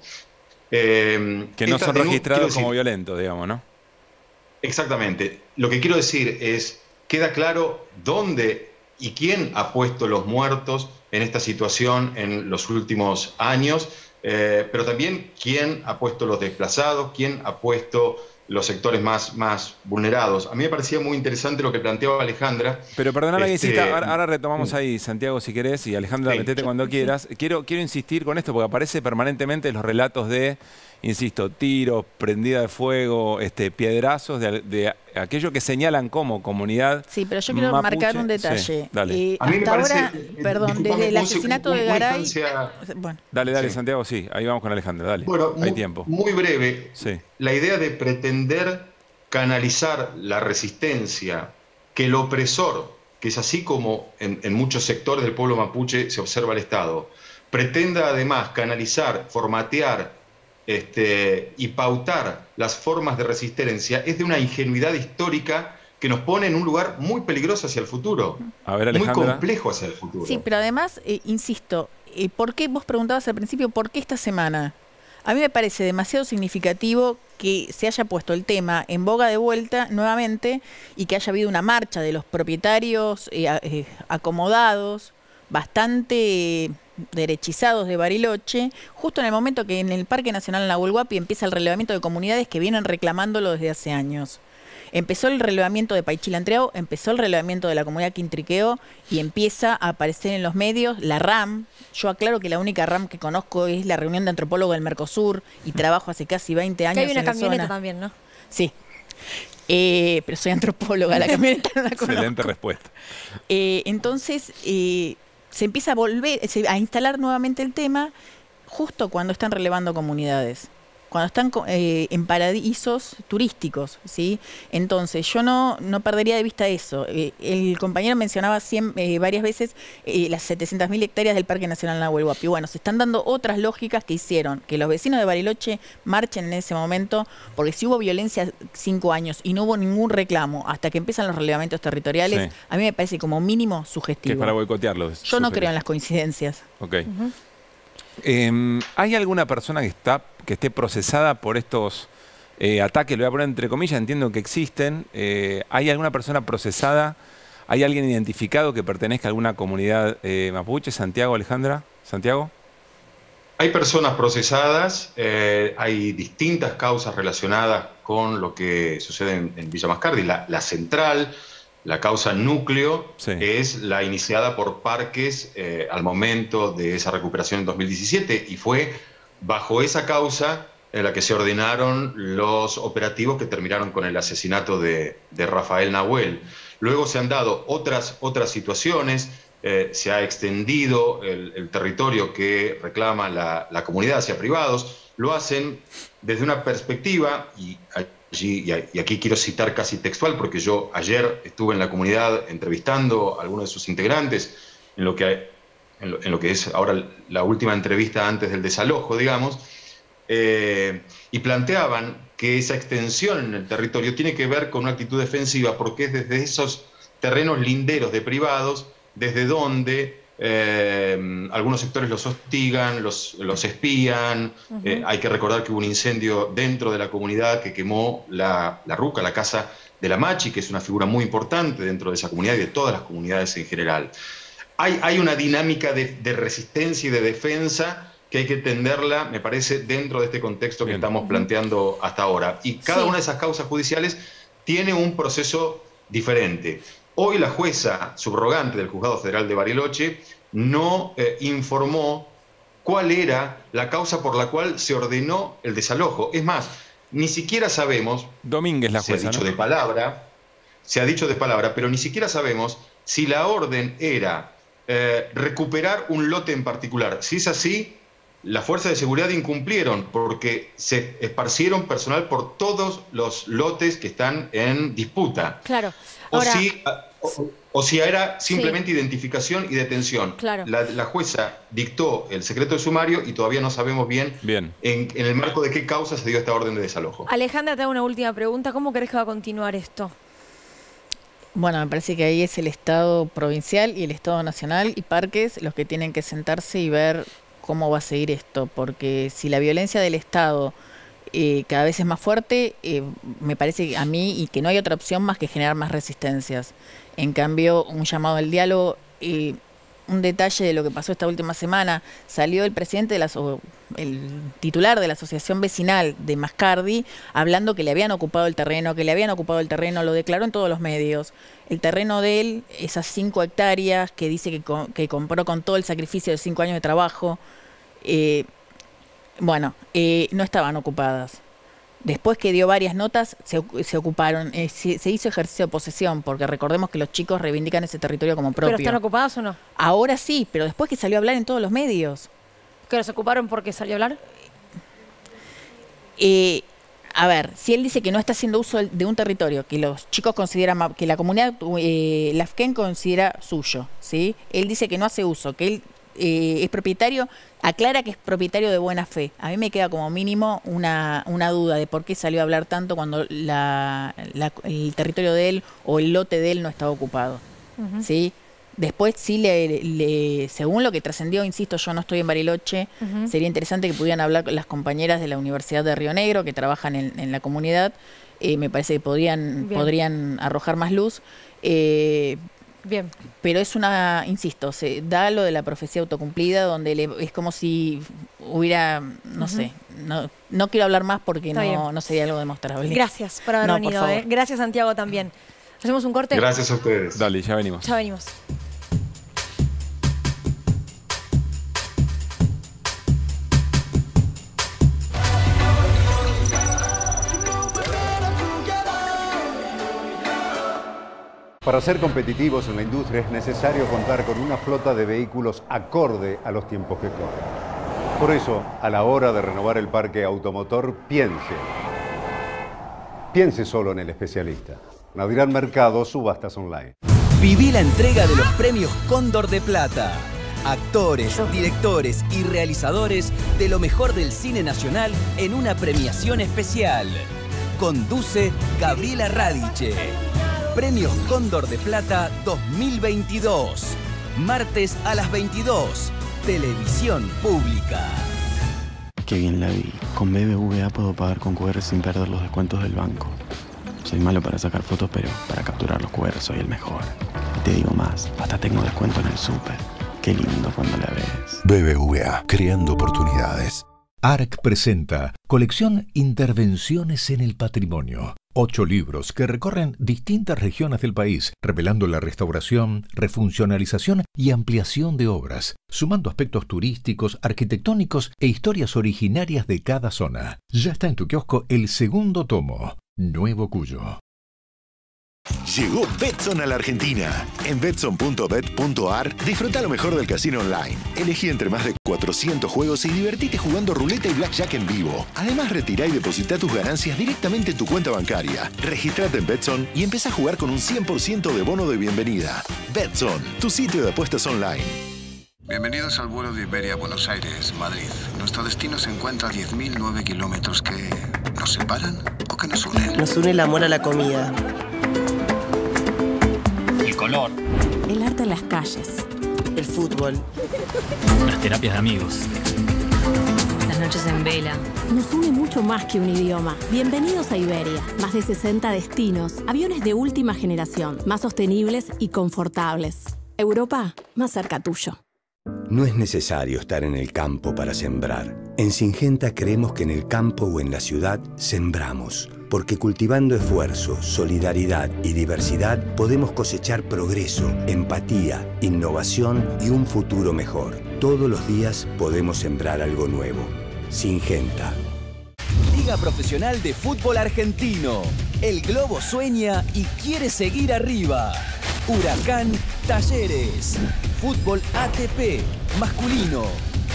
Que no son registrados como violentos, digamos, ¿no? Exactamente. Lo que quiero decir es, queda claro dónde y quién ha puesto los muertos en esta situación en los últimos años, pero también quién ha puesto los desplazados, quién ha puesto los sectores más vulnerados. A mí me parecía muy interesante lo que planteaba Alejandra. Pero perdóname, ahora retomamos ahí, Santiago, si querés, y Alejandra, metete cuando quieras. Quiero insistir con esto porque aparece permanentemente en los relatos de, insisto, tiros, prendida de fuego, piedrazos de aquello que señalan como comunidad. Sí, pero yo quiero marcar un detalle. Sí, dale. A mí me parece, ahora, perdón, desde el asesinato de Garay... Bueno. Dale, Santiago, sí, ahí vamos con Alejandra, dale. Bueno, hay tiempo. Muy breve. Sí. La idea de pretender canalizar la resistencia, que el opresor, que es así como en muchos sectores del pueblo mapuche se observa el Estado, pretenda además canalizar, formatear y pautar las formas de resistencia, es de una ingenuidad histórica que nos pone en un lugar muy peligroso hacia el futuro. A ver, Alejandra. Muy complejo hacia el futuro. Sí, pero además, insisto, ¿por qué vos preguntabas al principio por qué esta semana? A mí me parece demasiado significativo que se haya puesto el tema en boga de vuelta nuevamente y que haya habido una marcha de los propietarios acomodados, bastante derechizados de Bariloche, justo en el momento que en el Parque Nacional Nahuel Huapi empieza el relevamiento de comunidades que vienen reclamándolo desde hace años. Empezó el relevamiento de Paichilantreau, empezó el relevamiento de la comunidad Quintriqueo y empieza a aparecer en los medios la RAM. Yo aclaro que la única RAM que conozco es la reunión de antropólogos del Mercosur y trabajo hace casi 20 años que hay una en la camioneta zona. También, ¿no? Sí. Pero soy antropóloga, la camioneta no la conozco. Excelente respuesta. Entonces, se empieza a volver, a instalar nuevamente el tema justo cuando están relevando comunidades, cuando están en paraísos turísticos, ¿sí? Entonces, yo no perdería de vista eso. El compañero mencionaba varias veces las 700.000 hectáreas del Parque Nacional Nahuel Huapi. Bueno, se están dando otras lógicas que hicieron que los vecinos de Bariloche marchen en ese momento, porque si hubo violencia 5 años y no hubo ningún reclamo hasta que empiezan los relevamientos territoriales, sí, a mí me parece como mínimo sugestivo. Que es para boicotearlos. Yo no creo en las coincidencias. Ok. ¿Hay alguna persona que esté procesada por estos ataques? Lo voy a poner entre comillas, entiendo que existen. ¿Hay alguna persona procesada? ¿Hay alguien identificado que pertenezca a alguna comunidad mapuche? Santiago, Alejandra. ¿Santiago? Hay personas procesadas, hay distintas causas relacionadas con lo que sucede en Villa Mascardi. La central, la causa núcleo, sí, es la iniciada por Parques al momento de esa recuperación en 2017 y fue bajo esa causa en la que se ordenaron los operativos que terminaron con el asesinato de Rafael Nahuel. Luego se han dado otras situaciones, se ha extendido el territorio que reclama la comunidad hacia privados, lo hacen desde una perspectiva, y allí, y aquí quiero citar casi textual, porque yo ayer estuve en la comunidad entrevistando a algunos de sus integrantes, en lo que es ahora la última entrevista antes del desalojo, digamos, y planteaban que esa extensión en el territorio tiene que ver con una actitud defensiva, porque es desde esos terrenos linderos de privados, desde donde algunos sectores los hostigan, los espían. Hay que recordar que hubo un incendio dentro de la comunidad que quemó la Ruca, la casa de la Machi, que es una figura muy importante dentro de esa comunidad y de todas las comunidades en general. Hay una dinámica de resistencia y de defensa que hay que entenderla, me parece, dentro de este contexto que estamos planteando hasta ahora. Y cada una de esas causas judiciales tiene un proceso diferente. Hoy la jueza subrogante del Juzgado Federal de Bariloche no informó cuál era la causa por la cual se ordenó el desalojo. Es más, ni siquiera sabemos, Domínguez la jueza, se ha dicho de palabra, pero ni siquiera sabemos si la orden era recuperar un lote en particular. Si es así, las fuerzas de seguridad incumplieron porque se esparcieron personal por todos los lotes que están en disputa. Claro. Ahora, o si era simplemente identificación y detención. Claro. La jueza dictó el secreto de sumario y todavía no sabemos bien. En el marco de qué causa se dio esta orden de desalojo. Alejandra, te hago una última pregunta. ¿Cómo crees que va a continuar esto? Bueno, me parece que ahí es el Estado provincial y el Estado nacional y Parques los que tienen que sentarse y ver cómo va a seguir esto, porque si la violencia del Estado cada vez es más fuerte, me parece a mí y que no hay otra opción más que generar más resistencias. En cambio, un llamado al diálogo, un detalle de lo que pasó esta última semana, salió el presidente el titular de la asociación vecinal de Mascardi hablando que le habían ocupado el terreno, lo declaró en todos los medios. El terreno de él, esas 5 hectáreas que dice que compró con todo el sacrificio de 5 años de trabajo, no estaban ocupadas. Después que dio varias notas, se ocuparon, se hizo ejercicio de posesión, porque recordemos que los chicos reivindican ese territorio como propio. ¿Pero están ocupados o no? Ahora sí, pero después que salió a hablar en todos los medios. ¿Que los ocuparon porque salió a hablar? A ver, si él dice que no está haciendo uso de un territorio que los chicos consideran, que la comunidad Lafken considera suyo, ¿sí? Él dice que no hace uso, que él es propietario, aclara que es propietario de buena fe. A mí me queda como mínimo una duda de por qué salió a hablar tanto cuando el territorio de él o el lote de él no estaba ocupado. ¿Sí? Después sí, según lo que trascendió, insisto, yo no estoy en Bariloche, sería interesante que pudieran hablar con las compañeras de la Universidad de Río Negro que trabajan en la comunidad. Me parece que podrían arrojar más luz. Bien. Pero es insisto, se da lo de la profecía autocumplida, donde es como si hubiera, no sé, no quiero hablar más porque no sería algo demostrable. Gracias por haber venido. Por favor. Gracias, Santiago, también. ¿Hacemos un corte? Gracias a ustedes. Dale, ya venimos. Ya venimos. Para ser competitivos en la industria es necesario contar con una flota de vehículos acorde a los tiempos que corren. Por eso, a la hora de renovar el parque automotor, piense solo en el especialista. Nadirán Mercado, subastas online. Viví la entrega de los premios Cóndor de Plata. Actores, directores y realizadores de lo mejor del cine nacional en una premiación especial. Conduce Gabriela Radiche. Premios Cóndor de Plata 2022. Martes a las 22. Televisión Pública. Qué bien la vi. Con BBVA puedo pagar con QR sin perder los descuentos del banco. Soy malo para sacar fotos, pero para capturar los QR soy el mejor. Y te digo más, hasta tengo descuento en el súper. Qué lindo cuando la ves. BBVA, creando oportunidades. ARC presenta Colección Intervenciones en el Patrimonio. 8 libros que recorren distintas regiones del país, revelando la restauración, refuncionalización y ampliación de obras, sumando aspectos turísticos, arquitectónicos e historias originarias de cada zona. Ya está en tu kiosco el segundo tomo, Nuevo Cuyo. Llegó Betson a la Argentina. En betson.bet.ar disfruta lo mejor del casino online. Elegí entre más de 400 juegos y divertite jugando ruleta y blackjack en vivo. Además, retirá y depositá tus ganancias directamente en tu cuenta bancaria. Registrate en Betson y empezá a jugar con un 100% de bono de bienvenida. Betson, tu sitio de apuestas online. Bienvenidos al vuelo de Iberia a Buenos Aires, Madrid. Nuestro destino se encuentra a 10.009 kilómetros que nos separan o que nos unen. Nos une el amor a la comida. El color. El arte en las calles. El fútbol. Las terapias de amigos. Las noches en vela. Nos une mucho más que un idioma. Bienvenidos a Iberia. Más de 60 destinos, aviones de última generación, más sostenibles y confortables. Europa, más cerca tuyo. No es necesario estar en el campo para sembrar. En Syngenta creemos que en el campo o en la ciudad sembramos. Porque cultivando esfuerzo, solidaridad y diversidad podemos cosechar progreso, empatía, innovación y un futuro mejor. Todos los días podemos sembrar algo nuevo. Syngenta. Liga Profesional de Fútbol Argentino. El Globo sueña y quiere seguir arriba. Huracán Talleres. Fútbol ATP. Masculino.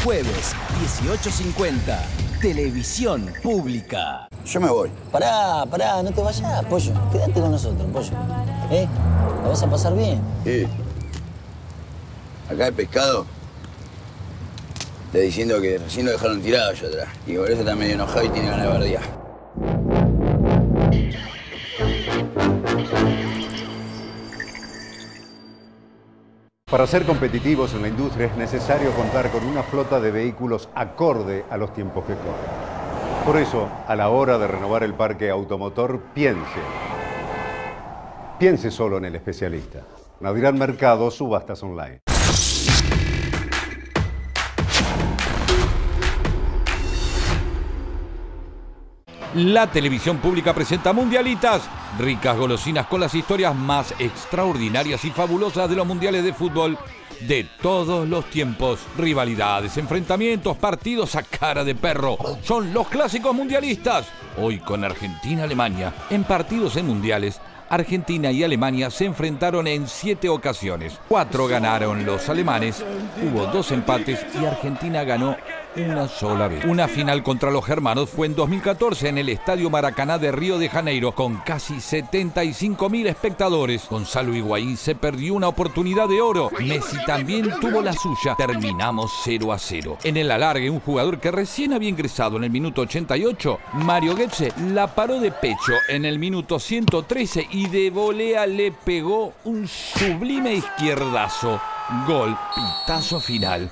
Jueves, 18:50. Televisión Pública. Yo me voy. Pará, no te vayas, Pollo. Quédate con nosotros, Pollo. ¿La vas a pasar bien? Acá el pescado está diciendo que recién lo dejaron tirado allá atrás. Y por eso está medio enojado y tiene ganas de bardear. Para ser competitivos en la industria es necesario contar con una flota de vehículos acorde a los tiempos que corren. Por eso, a la hora de renovar el parque automotor, piense solo en el especialista. Nadirán Mercado, subastas online. La televisión pública presenta Mundialitas, ricas golosinas con las historias más extraordinarias y fabulosas de los mundiales de fútbol de todos los tiempos. Rivalidades, enfrentamientos, partidos a cara de perro. Son los clásicos mundialistas. Hoy con Argentina-Alemania. En partidos en mundiales, Argentina y Alemania se enfrentaron en 7 ocasiones. 4 ganaron los alemanes, hubo 2 empates y Argentina ganó una sola vez. Una final contra los germanos fue en 2014 en el Estadio Maracaná de Río de Janeiro con casi 75.000 espectadores. Gonzalo Higuaín se perdió una oportunidad de oro. Messi también tuvo la suya. Terminamos 0-0. En el alargue, un jugador que recién había ingresado en el minuto 88, Mario Götze, la paró de pecho en el minuto 113 y de volea le pegó un sublime izquierdazo. Gol, pitazo final.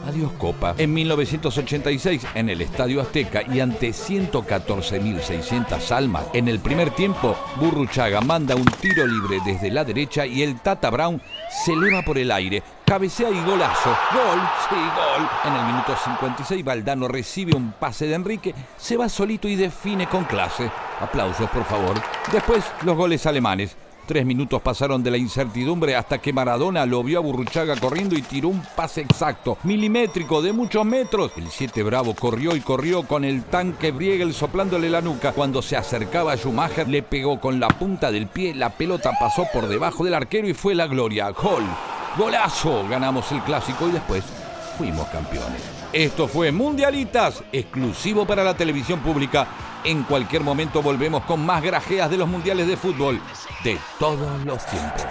Adiós Copa. En 1986, en el Estadio Azteca y ante 114.600 almas, en el primer tiempo, Burruchaga manda un tiro libre desde la derecha y el Tata Brown se eleva por el aire, cabecea y golazo. Gol, sí, gol. En el minuto 56, Valdano recibe un pase de Enrique, se va solito y define con clase. Aplausos, por favor. Después, los goles alemanes. 3 minutos pasaron de la incertidumbre hasta que Maradona lo vio a Burruchaga corriendo y tiró un pase exacto, milimétrico, de muchos metros. El 7 Bravo corrió y corrió con el tanque Briegel soplándole la nuca. Cuando se acercaba a Schumacher, le pegó con la punta del pie, la pelota pasó por debajo del arquero y fue la gloria. Gol, golazo, ganamos el clásico y después fuimos campeones. Esto fue Mundialitas, exclusivo para la televisión pública. En cualquier momento volvemos con más grajeas de los mundiales de fútbol de todos los tiempos.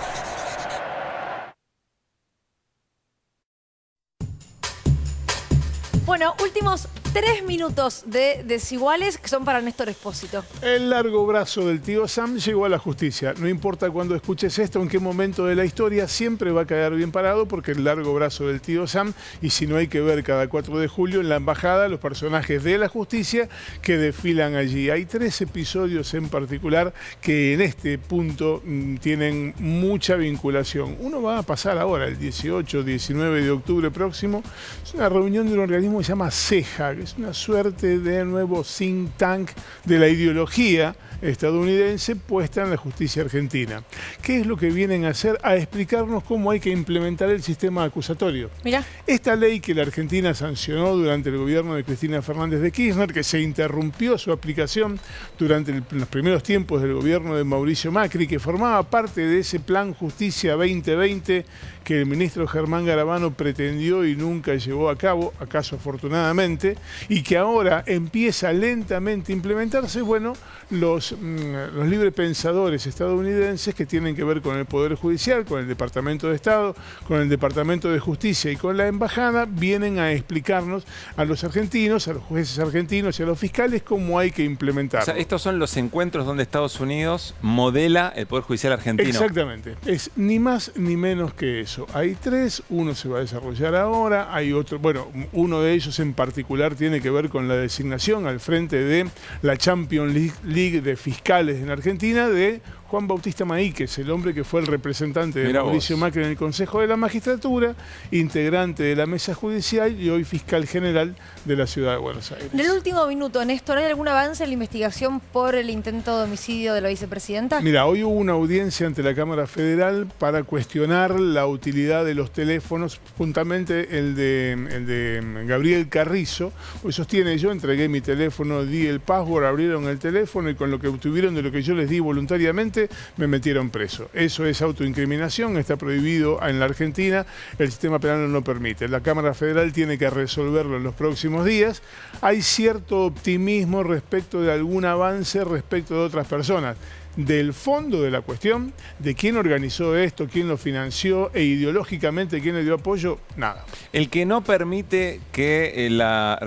Bueno, últimos 3 minutos de Desiguales que son para Néstor Espósito. El largo brazo del tío Sam llegó a la justicia. No importa cuándo escuches esto, en qué momento de la historia, siempre va a quedar bien parado porque el largo brazo del tío Sam, y si no hay que ver cada 4 de julio en la embajada los personajes de la justicia que desfilan allí. Hay 3 episodios en particular que en este punto tienen mucha vinculación. Uno va a pasar ahora, el 18, 19 de octubre próximo. Es una reunión de un organismo que se llama CEJA, que es una suerte de nuevo think tank de la ideología estadounidense puesta en la justicia argentina. ¿Qué es lo que vienen a hacer? A explicarnos cómo hay que implementar el sistema acusatorio. Mirá. Esta ley que la Argentina sancionó durante el gobierno de Cristina Fernández de Kirchner, que se interrumpió su aplicación durante los primeros tiempos del gobierno de Mauricio Macri, que formaba parte de ese plan Justicia 2020 que el ministro Germán Garabano pretendió y nunca llevó a cabo, acaso afortunadamente, y que ahora empieza lentamente a implementarse. Bueno, los librepensadores estadounidenses que tienen que ver con el Poder Judicial, con el Departamento de Estado, con el Departamento de Justicia y con la Embajada, vienen a explicarnos a los argentinos, a los jueces argentinos y a los fiscales cómo hay que implementarlo. O sea, estos son los encuentros donde Estados Unidos modela el Poder Judicial argentino. Exactamente. Es ni más ni menos que eso. Hay 3, uno se va a desarrollar ahora, hay otro, bueno, uno de ellos en particular tiene que ver con la designación al frente de la Champions League de fiscales en Argentina de Juan Bautista Maíquez, el hombre que fue el representante de Mauricio Macri en el Consejo de la Magistratura, integrante de la Mesa Judicial y hoy fiscal general de la Ciudad de Buenos Aires. En el último minuto, Néstor, ¿hay algún avance en la investigación por el intento de homicidio de la vicepresidenta? Mira, hoy hubo una audiencia ante la Cámara Federal para cuestionar la utilidad de los teléfonos, juntamente el de Gabriel Carrizo. Pues sostiene, yo entregué mi teléfono, di el password, abrieron el teléfono y con lo que obtuvieron de lo que yo les di voluntariamente, me metieron preso. Eso es autoincriminación, está prohibido en la Argentina, el sistema penal no lo permite. La Cámara Federal tiene que resolverlo en los próximos días. Hay cierto optimismo respecto de algún avance respecto de otras personas. Del fondo de la cuestión, de quién organizó esto, quién lo financió e ideológicamente quién le dio apoyo, nada. El que no permite que la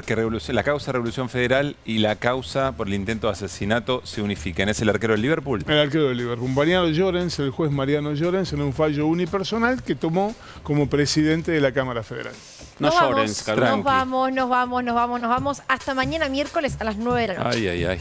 causa Revolución Federal y la causa por el intento de asesinato se unifiquen es el arquero del Liverpool. El arquero del Liverpool, Mariano Llorens, el juez Mariano Llorens, en un fallo unipersonal que tomó como presidente de la Cámara Federal. Nos vamos. Hasta mañana miércoles a las 9 de la noche. Ay, ay, ay.